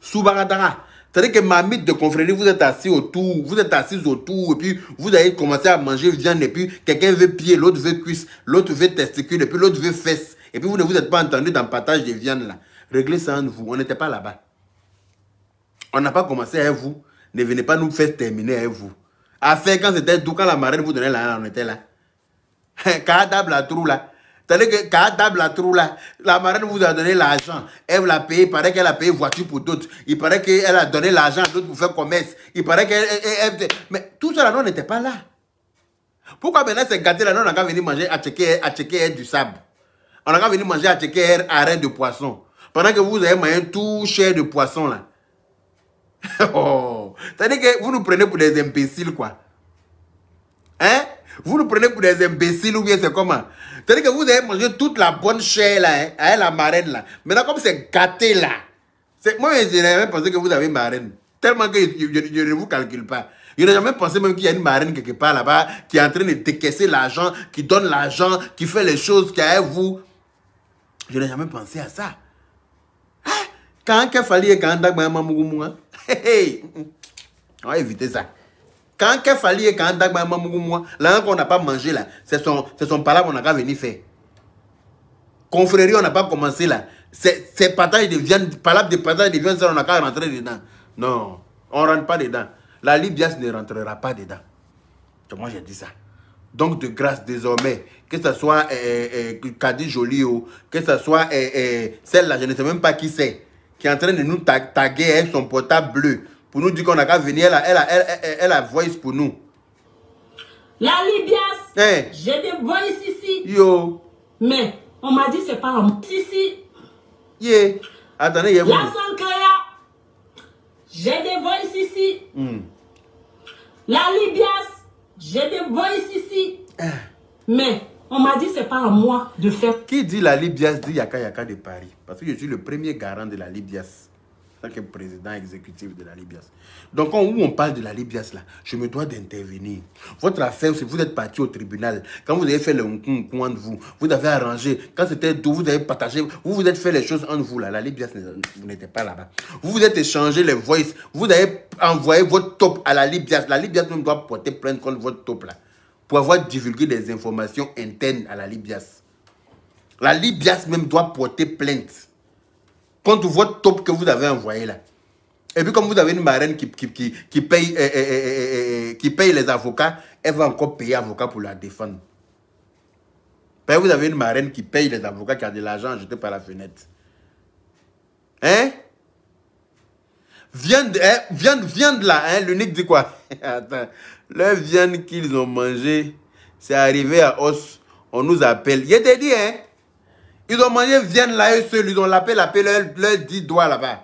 A: Soubaradara. C'est-à-dire que ma mythe de confrérie, vous êtes assis autour, et puis vous allez commencer à manger viande, et puis quelqu'un veut pied, l'autre veut cuisse, l'autre veut testicule, et puis l'autre veut fesses. Et puis vous ne vous êtes pas entendu dans le partage de viande là. Réglez ça en vous. On n'était pas là-bas. On n'a pas commencé avec vous. Ne venez pas nous faire terminer avec vous. À faire quand c'était doux, quand la marraine vous donnait l'argent, on était là. Quand la trou là. C'est-à-dire que quand la trou là, la marraine vous a donné l'argent. Elle l'a payé, il paraît qu'elle a payé voiture pour d'autres. Il paraît qu'elle a donné l'argent à d'autres pour faire commerce. Il paraît qu'elle... Mais tout ça là, on n'était pas là. Pourquoi maintenant c'est gâté là, on a qu'à venir manger à checker du sable. On a qu'à venir manger à checker arrêt de poisson. Pendant que vous avez mangé tout cher de poisson là. Oh. C'est-à-dire que vous nous prenez pour des imbéciles quoi. Hein? Vous nous prenez pour des imbéciles ou bien c'est comment? C'est-à-dire que vous avez mangé toute la bonne chair là, hein, avec la marraine là. Maintenant, comme c'est gâté là, moi, je n'ai même pensé que vous avez une marraine. Tellement que je ne vous calcule pas. Je n'ai jamais pensé même qu'il y a une marraine quelque part là-bas qui est en train de décaisser l'argent, qui donne l'argent, qui fait les choses qu'il y a avec vous. Je n'ai jamais pensé à ça. Hein? Quand il fallait quand on va éviter ça. Quand il fallait quand là qu'on n'a pas mangé là, c'est son palabre qu'on a qu'à venir faire. Confrérie, on n'a pas commencé là. C'est partage de viande, palabre de partage de viande, ça on n'a qu'à rentrer dedans. Non, on ne rentre pas dedans. La Libias ne rentrera pas dedans. Moi j'ai dit ça. Donc de grâce désormais, que ce soit Kadi Jolio, que ce soit celle-là, je ne sais même pas qui c'est, qui est en train de nous taguer avec son portable bleu. Pour nous dire qu'on a qu'à venir, elle a voice pour nous.
D: La Libias, j'ai des voices ici.
A: Yo.
D: Mais, on m'a dit c'est pas un ici.
A: Yeah. Attendez, il y a vous.
D: La Sankaya, j'ai des voices ici. La Libias, j'ai des voices ici. Mais, on m'a dit c'est pas à moi de faire.
A: Qui dit la Libias dit Yaka Yaka de Paris? Parce que je suis le premier garant de la Libias. En tant que président exécutif de la Libias. Donc, où on parle de la Libias, là, je me dois d'intervenir. Votre affaire, si vous êtes parti au tribunal, quand vous avez fait le coin de vous, vous avez arrangé, quand c'était doux, vous avez partagé, vous êtes fait les choses entre vous, là. La Libias, vous n'étiez pas là-bas. Vous vous êtes échangé les voices, vous avez envoyé votre top à la Libias. La Libias même doit porter plainte contre votre top, là, pour avoir divulgué des informations internes à la Libias. La Libias même doit porter plainte contre votre top que vous avez envoyé là. Et puis comme vous avez une marraine qui paye les avocats, elle va encore payer avocat pour la défendre. Ben, vous avez une marraine qui paye les avocats qui a de l'argent jeté par la fenêtre. Hein? Viande là, hein? L'unique dit quoi? Attends. Leur viande qu'ils ont mangé, c'est arrivé à os. On nous appelle. Il était dit, hein? Ils ont mangé viande là, eux seuls, ils ont l'appel leurs 10 doigts là-bas.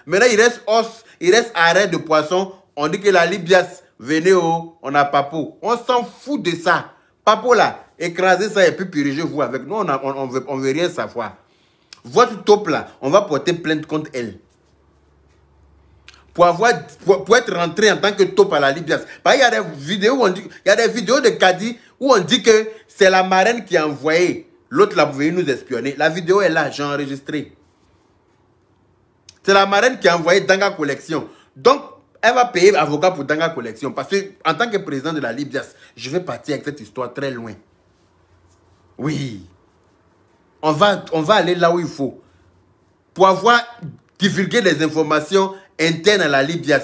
A: Maintenant, il reste os, il reste arrêt de poisson. On dit que la Libias, venez on a pas peau. On s'en fout de ça. Papo là, écrasez ça et puis purgez-vous avec nous, on veut rien savoir. Votre taupe là, on va porter plainte contre elle. Pour être rentré en tant que taupe à la Libya. Il y a des vidéos où on dit, il y a des vidéos de Kadi où on dit que c'est la marraine qui a envoyé l'autre là pour venir nous espionner. La vidéo est là, j'ai enregistré. C'est la marraine qui a envoyé Danga Collection. Donc, elle va payer avocat pour Danga Collection. Parce que, en tant que président de la Libya, je vais partir avec cette histoire très loin. Oui. On va aller là où il faut. Pour avoir divulgué des informations internes à la Libya.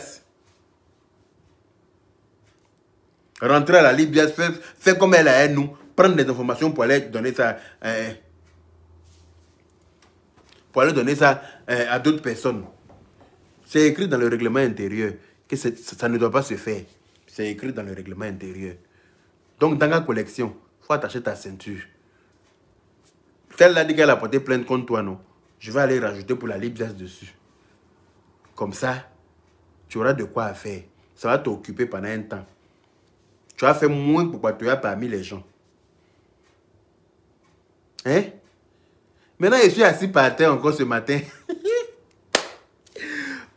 A: Rentrer à la Libya, faire comme elle a nous. Prendre des informations pour aller donner ça... à d'autres personnes. C'est écrit dans le règlement intérieur que ça ne doit pas se faire. C'est écrit dans le règlement intérieur. Donc, dans la collection, il faut attacher ta ceinture. Celle-là dit qu'elle a porté plainte contre toi, non? Je vais aller rajouter pour la Libya dessus. Comme ça, tu auras de quoi faire. Ça va t'occuper pendant un temps. Tu vas faire moins pour patrouiller parmi les gens. Hein? Maintenant, je suis assis par terre encore ce matin.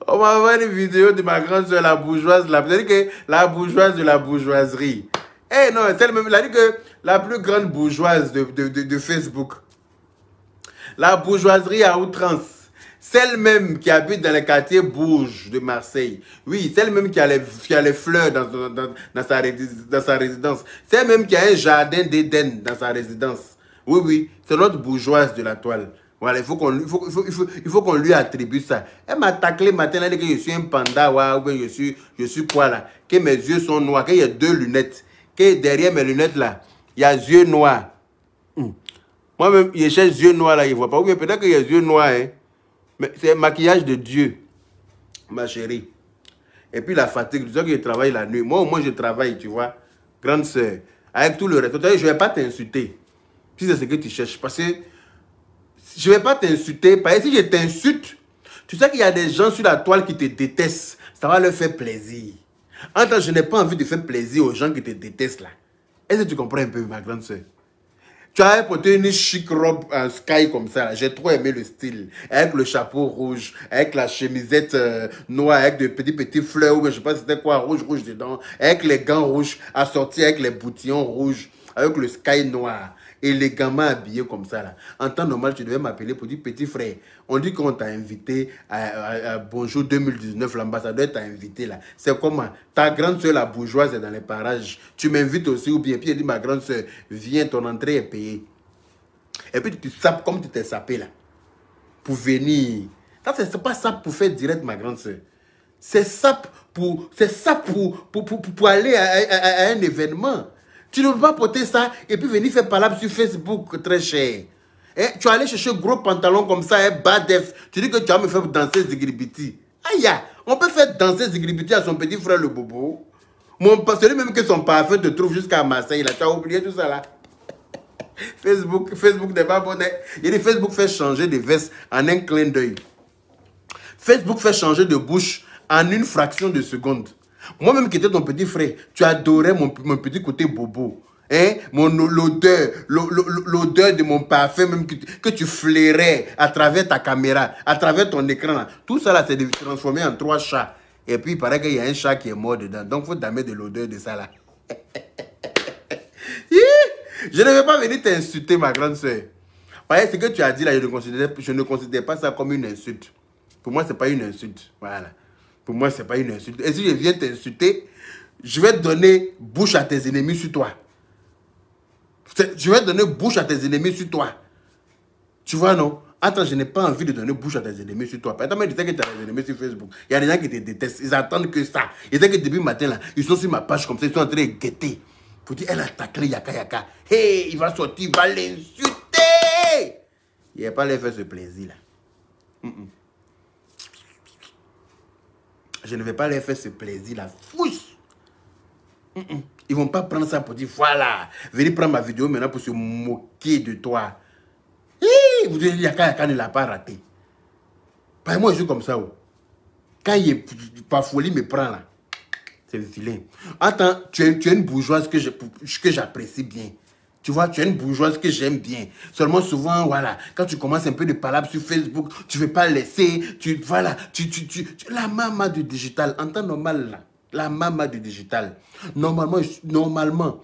A: On m'a envoyé une vidéo de ma grande soeur, la bourgeoise. C'est-à-dire que la bourgeoise de la bourgeoiserie. Eh non, c'est elle-même. Elle a dit que la plus grande bourgeoise de Facebook. La bourgeoiserie à outrance. Celle-même qui habite dans le quartier Bourges de Marseille. Oui, celle-même qui a les fleurs dans sa résidence. Celle-même qui a un jardin d'Éden dans sa résidence. Oui, oui, c'est notre bourgeoise de la toile. Voilà, il faut qu'on lui attribue ça. Elle m'a taclé matin, elle dit que je suis un panda, ou bien je suis quoi là? Que mes yeux sont noirs, qu'il y a 2 lunettes. Que derrière mes lunettes là, il y a yeux noirs. Moi-même, je cherche yeux noirs là, il ne voit pas. Ou bien peut-être qu'il y a yeux noirs, hein. Mais c'est un maquillage de Dieu, ma chérie. Et puis la fatigue, tu sais que je travaille la nuit. Moi, au moins, je travaille, tu vois. Grande sœur. Avec tout le reste. Je ne vais pas t'insulter. Si c'est ce que tu cherches. Parce que je ne vais pas t'insulter. Parce que si je t'insulte, tu sais qu'il y a des gens sur la toile qui te détestent. Ça va leur faire plaisir. En tant que je n'ai pas envie de faire plaisir aux gens qui te détestent là. Est-ce que tu comprends un peu, ma grande sœur? Tu as porté une chic robe en sky comme ça. J'ai trop aimé le style. Avec le chapeau rouge, avec la chemisette noire, avec de petits fleurs, ou je ne sais pas c'était quoi, rouge dedans. Avec les gants rouges assortis avec les boutillons rouges, avec le sky noir. Élégamment habillé comme ça là. En temps normal, tu devais m'appeler pour dire petit frère. On dit qu'on t'a invité à Bonjour 2019, l'ambassadeur t'a invité là. C'est comment? Ta grande soeur la bourgeoise est dans les parages. Tu m'invites aussi ou bien? Puis elle dit ma grande soeur, viens, ton entrée est payée. Et puis tu sapes comme tu t'es sapé là. Pour venir. Ça c'est pas ça pour faire direct ma grande soeur. C'est ça pour aller à un événement. Tu ne peux pas porter ça et puis venir faire palabre sur Facebook, très cher. Eh, tu vas aller chercher un gros pantalon comme ça, bas def. Tu dis que tu vas me faire danser Zigribiti. Aïe, on peut faire danser Zigribiti à son petit frère le bobo. Celui même que son parfum te trouve jusqu'à Marseille. Tu as oublié tout ça là. Facebook n'est pas bon. Il dit Facebook fait changer de veste en un clin d'œil. Facebook fait changer de bouche en une fraction de seconde. Moi-même qui étais ton petit frère, tu adorais mon petit côté bobo. Hein? L'odeur de mon parfum même que tu flairais à travers ta caméra, à travers ton écran. Là. Tout ça là, c'est transformé en 3 chats. Et puis il paraît qu'il y a un chat qui est mort dedans. Donc il faut damer de l'odeur de ça là. Je ne vais pas venir t'insulter, ma grande soeur. Ce que tu as dit là, je ne considère pas ça comme une insulte. Pour moi, ce n'est pas une insulte. Voilà. Pour moi, ce n'est pas une insulte. Et si je viens t'insulter, je vais donner bouche à tes ennemis sur toi. Je vais donner bouche à tes ennemis sur toi. Tu vois, non? Attends, je n'ai pas envie de donner bouche à tes ennemis sur toi. Par exemple, tu sais que tu as des ennemis sur Facebook. Il y a des gens qui te détestent. Ils attendent que ça. Ils disent que depuis le matin, là, ils sont sur ma page comme ça. Ils sont en train de guetter. Pour dire, elle a taclé Yaka. Hey, il va sortir, il va l'insulter. Il n'y a pas l'air faire ce plaisir, là. Je ne vais pas leur faire ce plaisir-là. Fousse! Ils ne vont pas prendre ça pour dire, voilà, venez prendre ma vidéo maintenant pour se moquer de toi. Vous dites, Yaka ne l'a pas raté. Moi, je suis comme ça. Quand il est pas folie, me prend là. C'est vilain. Attends, tu es une bourgeoise que j'apprécie bien. Tu vois, tu es une bourgeoise que j'aime bien. Seulement souvent, voilà, quand tu commences un peu de palabres sur Facebook, tu ne veux pas laisser, voilà, la maman du digital, en temps normal, là, la maman du digital. Normalement,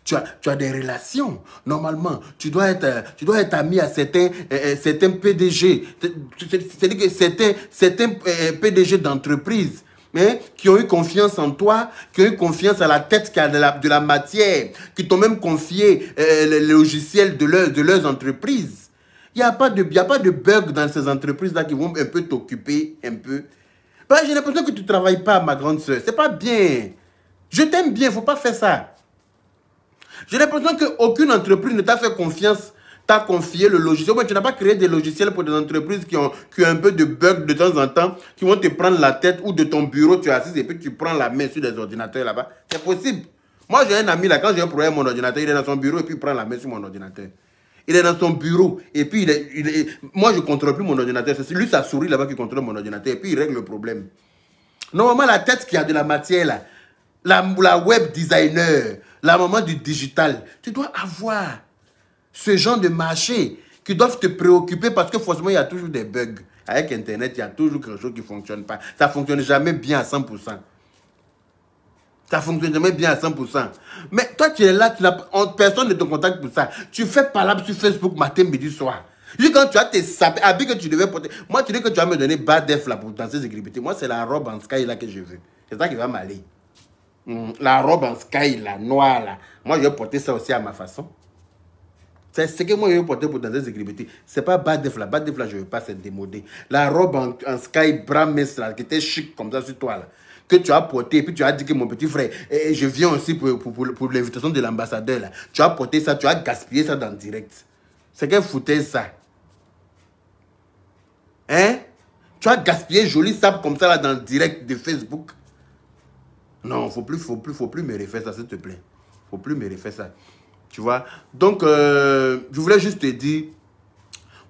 A: tu as des relations. Normalement, tu dois être ami à certains PDG. C'est-à-dire que certains PDG d'entreprise, qui ont eu confiance en toi, qui ont eu confiance à la tête qui a de la matière, qui t'ont même confié le logiciel de leurs entreprises. Il n'y a pas de bug dans ces entreprises-là qui vont un peu t'occuper, un peu. Ben, j'ai l'impression que tu ne travailles pas, ma grande soeur. C'est pas bien. Je t'aime bien, il ne faut pas faire ça. J'ai l'impression qu'aucune entreprise ne t'a fait confiance, t'a confié le logiciel. Tu n'as pas créé des logiciels pour des entreprises qui ont un peu de bugs de temps en temps, qui vont te prendre la tête ou de ton bureau, tu es assis et puis tu prends la main sur des ordinateurs là-bas. C'est possible. Moi, j'ai un ami là, quand j'ai un problème avec mon ordinateur, il est dans son bureau et puis il prend la main sur mon ordinateur. Il est dans son bureau et puis moi, je ne contrôle plus mon ordinateur. C'est lui, sa souris là-bas qui contrôle mon ordinateur et puis il règle le problème. Normalement, la tête qui a de la matière là, la web designer, la maman du digital, tu dois avoir ce genre de marché qui doivent te préoccuper parce que forcément, il y a toujours des bugs. Avec Internet, il y a toujours quelque chose qui ne fonctionne pas. Ça ne fonctionne jamais bien à 100%. Ça ne fonctionne jamais bien à 100%. Mais toi, tu es là, personne ne te contacte pour ça. Tu fais palabre sur Facebook matin, midi, soir. Juste quand tu as tes sapés, habits que tu devais porter. Moi, tu dis que tu vas me donner bas def là pour danser Zégribité. Moi, c'est la robe en sky là que je veux. C'est ça qui va m'aller. La robe en sky là, noire là. Moi, je vais porter ça aussi à ma façon. C'est ce que moi, je vais porter pour danser Zégribité. C'est pas bas def là. Bas def là, je ne veux pas, c'est démodé. La robe en sky brames là, qui était chic comme ça sur toi là, que tu as porté, et puis tu as dit que mon petit frère, je viens aussi pour l'invitation de l'ambassadeur là. Tu as porté ça, tu as gaspillé ça dans le direct. C'est qu'elle foutait ça. Hein? Tu as gaspillé joli sable comme ça là dans le direct de Facebook. Non, faut plus me refaire ça, s'il te plaît. Faut plus me refaire ça. Tu vois? Donc, je voulais juste te dire,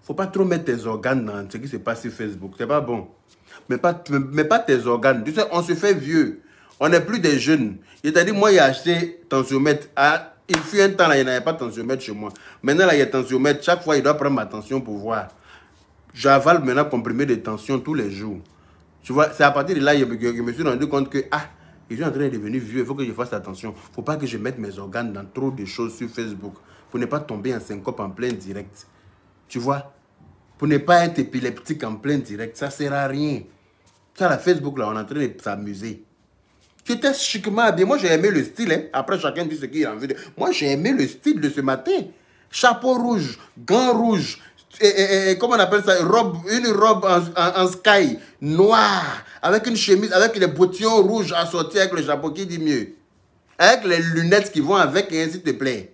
A: faut pas trop mettre tes organes dans ce qui se passe sur Facebook. C'est pas bon. Mais pas tes organes. Tu sais, on se fait vieux. On n'est plus des jeunes. Il t'a dit, moi, j'ai acheté tensiomètre. Il fut un temps, là, il n'y avait pas de tensiomètre chez moi. Maintenant, là, il y a tensiomètre. Chaque fois, il doit prendre ma tension pour voir. J'avale maintenant comprimé de tension tous les jours. Tu vois, c'est à partir de là, je me suis rendu compte que, je suis en train de devenir vieux, il faut que je fasse attention. Il ne faut pas que je mette mes organes dans trop de choses sur Facebook. Pour ne pas tomber en syncope en plein direct. Tu vois? Pour ne pas être épileptique en plein direct, ça ne sert à rien. Ça, la Facebook, là, on est en train de s'amuser. Tu étais chiquement habillé. Moi, j'ai aimé le style. Hein. Après, chacun dit ce qu'il a envie de... Moi, j'ai aimé le style de ce matin. Chapeau rouge, gants rouges, comment on appelle ça? Une robe en sky, noire, avec une chemise, avec les bottillons rouges assortis avec le chapeau, qui dit mieux? Avec les lunettes qui vont avec, et s'il te plaît.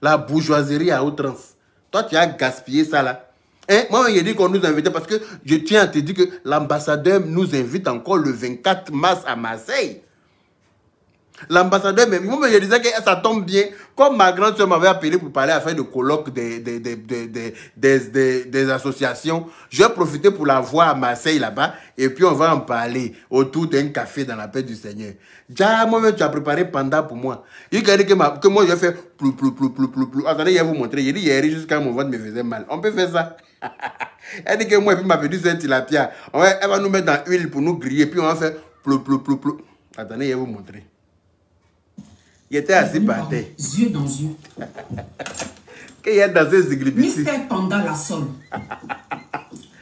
A: La bourgeoiserie à outrance. Toi, tu as gaspillé ça là. Hein? Moi, j'ai dit qu'on nous invitait parce que je tiens à te dire que l'ambassadeur nous invite encore le 24 mars à Marseille. L'ambassadeur, moi, je disais que ça tombe bien. Comme ma grande soeur m'avait appelé pour parler à faire de colloque des associations, je vais profiter pour la voir à Marseille là-bas et puis on va en parler autour d'un café dans la paix du Seigneur. Déjà, moi-même, tu as préparé Panda pour moi. Il a dit que moi, je vais faire plou. Attendez, je vais vous montrer. J'ai dit hier jusqu'à mon ventre me faisait mal. On peut faire ça? Elle dit que moi, et puis ma petite soeur tilapia. Elle va nous mettre dans l'huile pour nous griller, puis on va faire plou. Attendez, je vais vous montrer. Il était assis par terre.
D: Yeux dans yeux.
A: Qu'il y a dans ces églises.
D: Mister Panda la seule.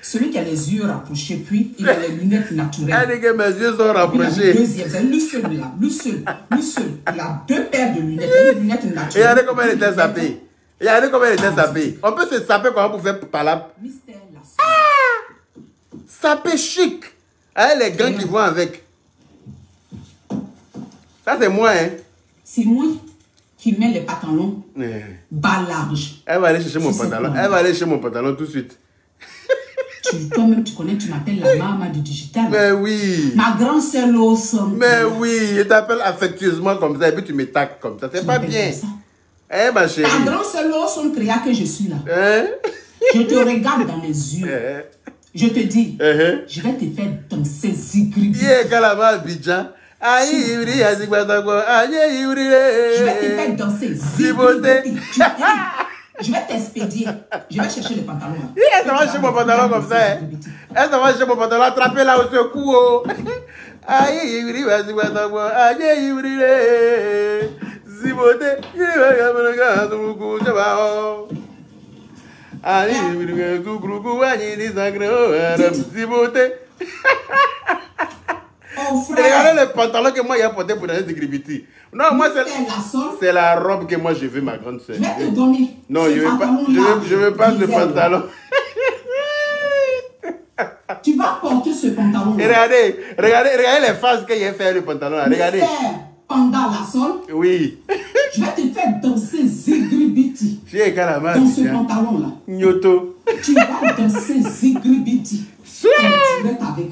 D: Celui qui a les yeux rapprochés, puis il a les lunettes naturelles.
A: Elle dit que mes yeux sont rapprochés.
D: Deuxième, c'est lui seul là. Lui seul. Il a 2 paires de lunettes. Des lunettes naturelles.
A: Et regardez comment elle était sapée. On peut se saper comment pour faire palabre.
D: Mister la seule.
A: Sapé chic. Avec les gants qui vont avec. Ça, c'est moi, hein.
D: C'est moi qui mets les pantalons bas larges.
A: Elle va aller chercher mon pantalon. Elle va aller chercher mon pantalon tout de suite.
D: Toi-même, tu connais, tu m'appelles la maman du digital.
A: Mais oui.
D: Ma grande sœur Lawson.
A: Mais oui, je t'appelle affectueusement comme ça et puis tu me taques comme ça. C'est pas bien. Eh, ma chérie.
D: Ta grande sœur Lawson créa que je suis là. Je te regarde dans les yeux. Je te dis, je vais te faire danser Zigri.
A: Yeah, Kalama Abidjan. Aïe, Ibri, Azigbatagwa, aïe, Ibri.
D: Je vais te faire danser.
A: Ziboté.
D: Je vais t'expédier. Je vais chercher le pantalon.
A: Elle va chercher mon pantalon comme ça. Elle va chercher mon pantalon, attraper là au secours. Aïe, Ibri, Azigbatagwa, aïe, Ibri. Ziboté. Aïe, Ibri, Ziboté. Regardez le pantalon que moi j'ai porté pour danser de Gribiti. Non, moi c'est la robe que moi je veux, ma grande soeur.
D: Je vais te donner.
A: Non, je veux pas ce pantalon.
D: Tu vas porter ce pantalon.
A: Regardez les faces qu'il a fait le pantalon là. Regardez.
D: Pendant la sol.
A: Oui.
D: Je vais te faire danser Zigribiti. Dans ce pantalon là.
A: Nyoto.
D: Tu vas danser Zigribiti. Tu vas avec.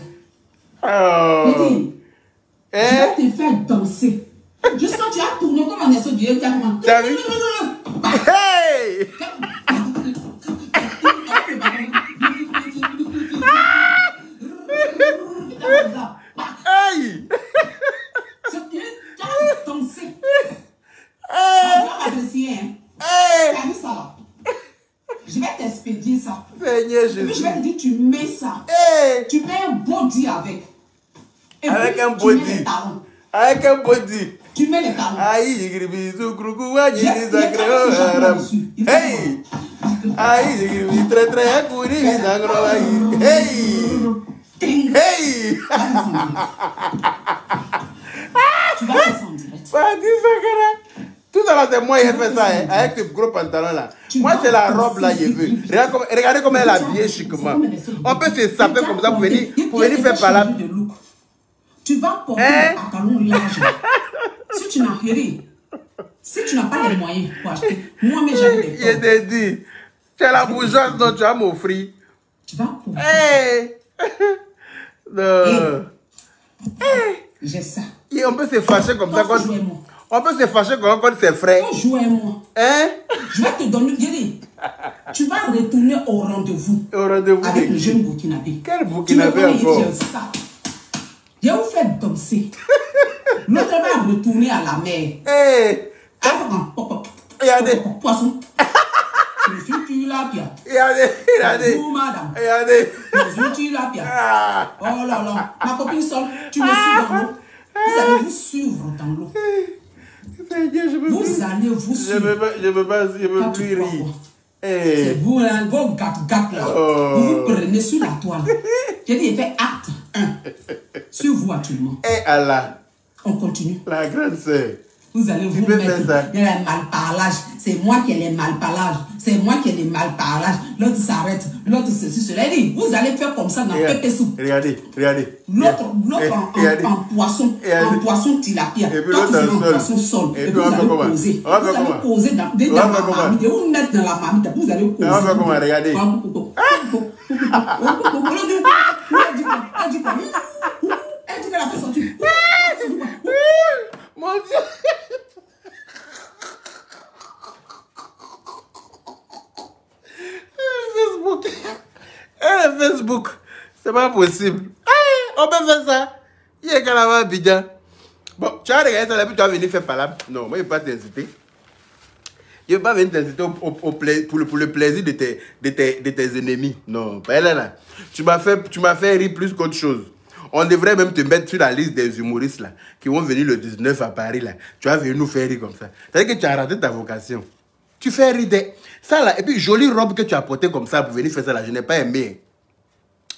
A: Oh.
D: Je vais te faire danser. Juste quand tu as tourné comme un essai du comment.
A: T'as vu? Hey! Hey!
D: Tu as dansé. T'as vu ça là? Je vais t'expédier ça.
A: Seigneur Jésus.
D: Et puis je vais te dire, tu mets ça.
A: Hey.
D: Tu mets un body avec. Et
A: avec
D: puis,
A: un body.
D: Tu mets les talons.
A: Avec un body.
D: Tu mets les talons.
A: Aïe, Gribizou, Krukou, hey! Aïe, Gribi, très très, Kouri, hey! Hey!
D: Tu vas descendre direct.
A: Tout à l'heure, c'est moi qui ai fait ça, hein, avec ce gros pantalon là. Moi, c'est la robe là, j'ai vu. Regardez comment elle est habillée chiquement. On peut se saper comme ça pour venir faire par là.
D: Tu vas porter un pantalon large. Si tu n'as rien, si tu n'as pas les moyens pour acheter, moi-même j'avais des
A: je t'ai dit, tu as la bourgeoise dont tu vas m'offrir.
D: Tu vas porter.
A: Hey! Non.
D: J'ai ça.
A: Et on peut se fâcher comme ça quand... On peut se fâcher quand c'est frais.
D: Jouez-moi.
A: Hein?
D: Je vais te donner, tu vas retourner au rendez-vous.
A: Au rendez-vous
D: avec le jeune Burkinabé.
A: Quel Burkinabé encore?
D: Je vais vous faire danser. L'autre va retourner à la mer.
A: Hey!
D: Regardez. Poisson. Je suis tilapia.
A: Regardez.
D: Vous, madame.
A: Regardez.
D: Je suis tilapia. Oh là là. Ma copine Sol, tu me suis dans l'eau. Vous allez vous suivre dans l'eau. Vous allez vous suivre.
A: Je veux plus rire.
D: C'est vous, là, vos gâtes là. Vous vous prenez sur la toile. J'ai dit, fait acte 1. Sur vous actuellement.
A: Et Allah.
D: On continue.
A: La grande sœur.
D: Vous allez vous mettre dans les malparlages. C'est moi qui ai les malparlages. C'est moi qui ai les malparlages. L'autre s'arrête. L'autre ceci, cela. Vous allez faire comme ça dans Pépé Soup.
A: Regardez.
D: L'autre en poisson tilapia. L'autre c'est en poisson sol. Et puis vous allez poser. Vous allez poser dans la marmite. Et vous mettre dans la marmite. Vous allez poser.
A: On va faire comment? Regardez. Elle dit qu'elle a fait sortir. Mon Dieu. Facebook. C'est pas possible. On peut faire ça. Il y a qu'à l'avoir Abidjan. Bon, tu as regardé ça, puis tu vas venir faire palabre. Non, moi, je ne vais pas t'inciter. Je ne vais pas venir t'inciter pour le plaisir de tes ennemis. Non, pas là. Tu m'as fait rire plus qu'autre chose. On devrait même te mettre sur la liste des humoristes là, qui vont venir le 19 à Paris là. Tu vas venir nous faire rire comme ça. C'est-à-dire que tu as raté ta vocation. Tu fais rire des... Ça là, et puis jolie robe que tu as portée comme ça pour venir faire ça là, je n'ai pas aimé.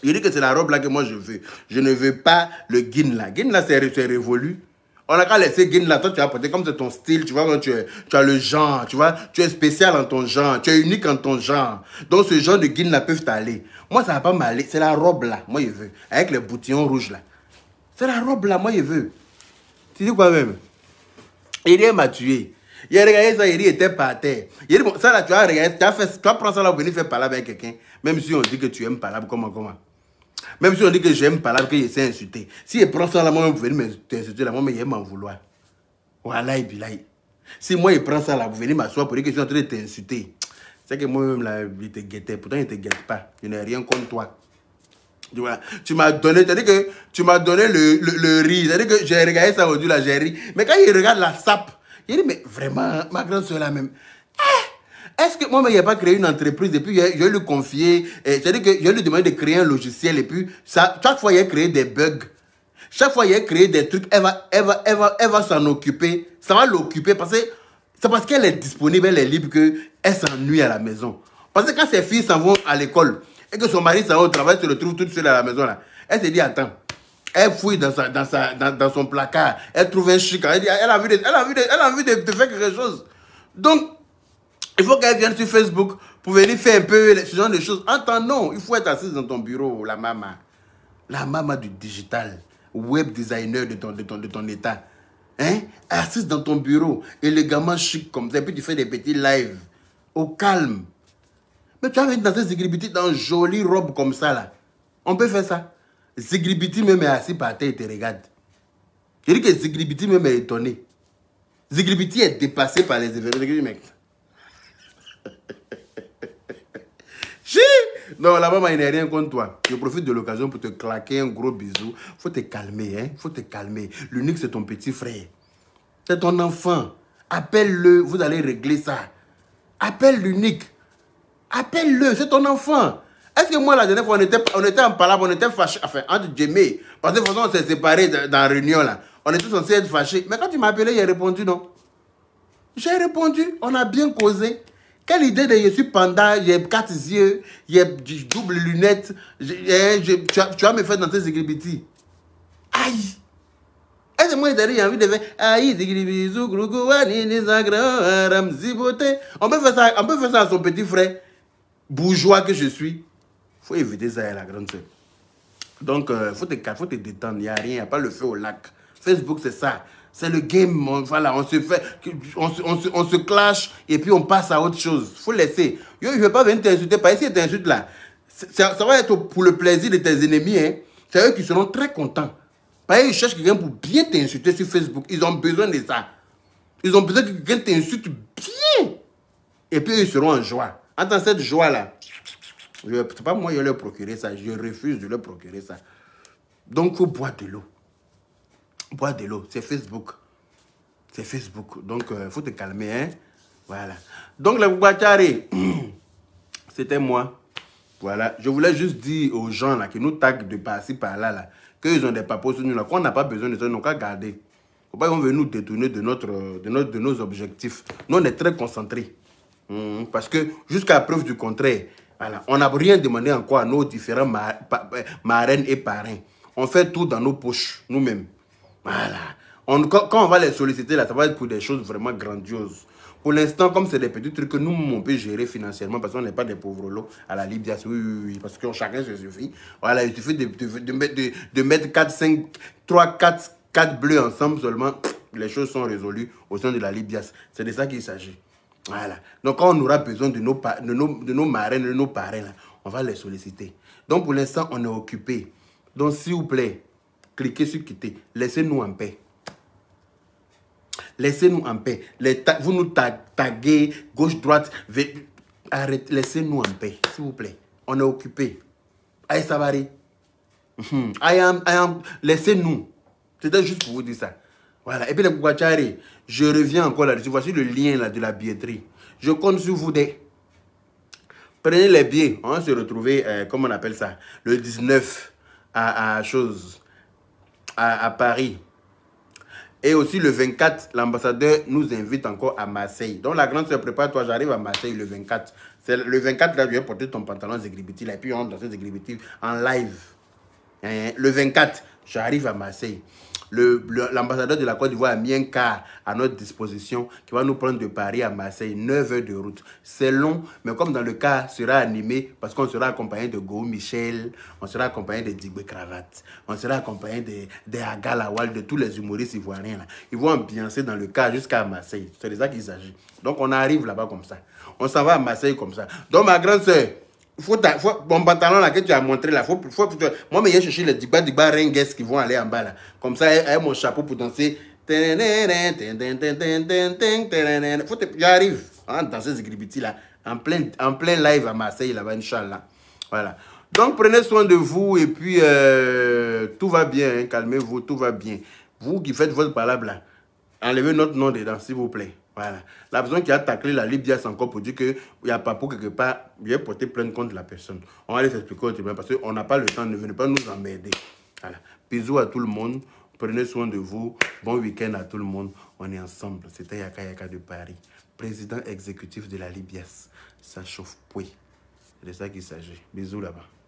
A: Je dis que c'est la robe là que moi je veux. Je ne veux pas le guin là. Guin là c'est révolu. On a qu'à laisser guin là, toi tu as porté comme c'est ton style, tu vois, quand tu as le genre, tu vois, tu es spécial en ton genre, tu es unique en ton genre. Donc ce genre de guin là peuvent t'aller. Moi ça va pas m'aller, c'est la robe là, moi je veux. Avec les boutillons rouges là. C'est la robe là, moi je veux. Tu dis quoi même? Il m'a tué. Il a regardé ça, il était par terre. Il dit, bon, ça là, tu as regardé, tu vas prendre ça là pour venir faire palabre avec quelqu'un. Même si on dit que tu aimes palabre, comment? Même si on dit que j'aime palabre, que j'essaie d'insulter. Si je prends ça là, moi, pour venir t'insulter là, moi, mais il m'en vouloir. Voilà, et puis là. Si moi, il prend ça là, pour venir m'asseoir pour dire que je suis en train de t'insulter, c'est que moi-même là, il te guettait. Pourtant, il ne te guette pas. Je n'ai rien contre toi. Voilà. Tu m'as donné, c'est-à-dire que tu m'as donné le riz. C'est-à-dire que j'ai regardé ça aujourd'hui, là, j'ai ri. Mais quand il regarde la sape, il dit, mais vraiment, ma grande soeur là même, est-ce que moi, il n'a pas créé une entreprise et puis je vais lui confier, c'est-à-dire que je vais lui demander de créer un logiciel et puis ça, chaque fois, il a créé des bugs. Chaque fois, il a créé des trucs, elle va s'en occuper. Ça va l'occuper parce que c'est parce qu'elle est disponible, elle est libre qu'elle s'ennuie à la maison. Parce que quand ses filles s'en vont à l'école et que son mari s'en va au travail, se retrouve toute seule à la maison, là, elle se dit, attends, elle fouille dans son placard, elle trouve un chic, elle dit, elle a envie de faire quelque chose. Donc, il faut qu'elle vienne sur Facebook pour venir faire un peu ce genre de choses. En temps, non, il faut être assise dans ton bureau, la maman. La maman du digital, web designer de ton état. Hein? Assise dans ton bureau, élégamment chic comme ça, et puis tu fais des petits lives, au calme. Mais tu vas venir dans ces Zigribiti dans une jolie robe comme ça, là. On peut faire ça. Zigribiti même est assis par terre et te regarde. Je dis que Zigribiti même est étonné. Zigribiti est dépassé par les événements. Je dis, mec. Non, la maman, il n'est rien contre toi. Je profite de l'occasion pour te claquer un gros bisou. Faut te calmer, hein. Faut te calmer. L'unique, c'est ton petit frère. C'est ton enfant. Appelle-le, vous allez régler ça. Appelle l'unique. Appelle-le, c'est ton enfant. Est-ce que moi, la dernière fois, on était en palabre, on était fâchés, enfin, entre Djemé, parce que de toute façon, on s'est séparés dans la réunion, là. On était censés être fâchés. Mais quand tu m'as appelé, j'ai répondu non. J'ai répondu, on a bien causé. Quelle idée de je suis panda, j'ai 4 yeux, j'ai double lunette, tu vas me faire dans tes égribiti. Aïe! Est-ce que moi, j'ai envie de faire aïe, zigribizu, grougouani, nizagram, ziboté. On peut faire ça à son petit frère, bourgeois que je suis. Faut éviter ça à la grande soeur. Donc, faut te détendre, il n'y a rien, il n'y a pas le feu au lac. Facebook, c'est ça. C'est le game, voilà, on se clash et puis on passe à autre chose. Il faut laisser. Yo, je ne vais pas venir t'insulter, pas ici t'insultes là. Ça va être pour le plaisir de tes ennemis. Hein. C'est eux qui seront très contents. Parce qu'ils cherchent quelqu'un pour bien t'insulter sur Facebook. Ils ont besoin de ça. Ils ont besoin que quelqu'un t'insulte bien. Et puis ils seront en joie. Dans cette joie-là, c'est pas moi qui vais leur procurer ça. Je refuse de leur procurer ça. Donc, il faut boire de l'eau. Boire de l'eau, c'est Facebook. C'est Facebook. Donc, il faut te calmer, hein. Voilà. Donc, le Boubatari, c'était moi. Voilà. Je voulais juste dire aux gens là, qui nous taguent de par-ci, par-là, là, qu'ils ont des papos sur nous, là, qu'on n'a pas besoin de ça, nous qu'à garder. Il ne faut pas qu'on veut nous détourner de nos objectifs. Nous, on est très concentrés. Parce que, jusqu'à preuve du contraire, voilà, on n'a rien demandé encore à nos différents marraines et parrains. On fait tout dans nos poches, nous-mêmes. Voilà. Quand on va les solliciter, là, ça va être pour des choses vraiment grandioses. Pour l'instant, comme c'est des petits trucs que nous, on peut gérer financièrement, parce qu'on n'est pas des pauvres lots à la Libye, oui, parce que chacun se suffit. Voilà, il suffit de mettre 4 bleus ensemble seulement, les choses sont résolues au sein de la Libye. C'est de ça qu'il s'agit. Voilà. Donc, quand on aura besoin de nos marraines, de nos parrains, là, on va les solliciter. Donc, pour l'instant, on est occupé. Donc, s'il vous plaît, cliquez sur quitter. Laissez-nous en paix. Laissez-nous en paix. Vous nous taguez, gauche, droite. Arrêtez. Laissez-nous en paix, s'il vous plaît. On est occupé. Aïe, Savary. Laissez-nous. C'était juste pour vous dire ça. Voilà. Et puis, les Boubatari, je reviens encore là-dessus. Voici le lien là, de la billetterie. Je compte sur vous. Prenez les billets. On va se retrouver, comment on appelle ça, le 19 à Paris. Et aussi le 24, l'ambassadeur nous invite encore à Marseille. Donc la grande sœur, prépare-toi, j'arrive à Marseille le 24. Le 24, là, je vais porter ton pantalon Zigribiti, là, et puis on danse Zigribiti en live. Le 24, j'arrive à Marseille. L'ambassadeur de la Côte d'Ivoire a mis un car à notre disposition qui va nous prendre de Paris à Marseille, 9 heures de route. C'est long, mais comme dans le car sera animé, parce qu'on sera accompagné de Go Michel, on sera accompagné de Digbe Cravate, on sera accompagné de Aga Lawal, de tous les humoristes ivoiriens. Là. Ils vont ambiancer dans le car jusqu'à Marseille. C'est de ça qu'il s'agit. Donc on arrive là-bas comme ça. On s'en va à Marseille comme ça. Donc ma grande soeur, mon pantalon là que tu as montré là, moi mais j'ai cherché les digba rengues qui vont aller en bas là. Comme ça, avec mon chapeau pour danser. J'arrive dans ces Zigribiti là, en plein live à Marseille là-bas, Inch'Allah. Voilà. Donc, prenez soin de vous et puis tout va bien. Hein, calmez-vous, tout va bien. Vous qui faites votre palabre là, enlevez notre nom dedans, s'il vous plaît. Voilà. La personne qui a taclé la Libye, c'est encore pour dire qu'il n'y a pas pour quelque part, il a porté plainte contre la personne. On va les expliquer au tribunal parce qu'on n'a pas le temps, ne venez pas nous emmerder. Voilà. Bisous à tout le monde. Prenez soin de vous. Bon week-end à tout le monde. On est ensemble. C'était Yaka Yaka de Paris. Président exécutif de la Libias. Ça chauffe pouet. C'est de ça qu'il s'agit. Bisous là-bas.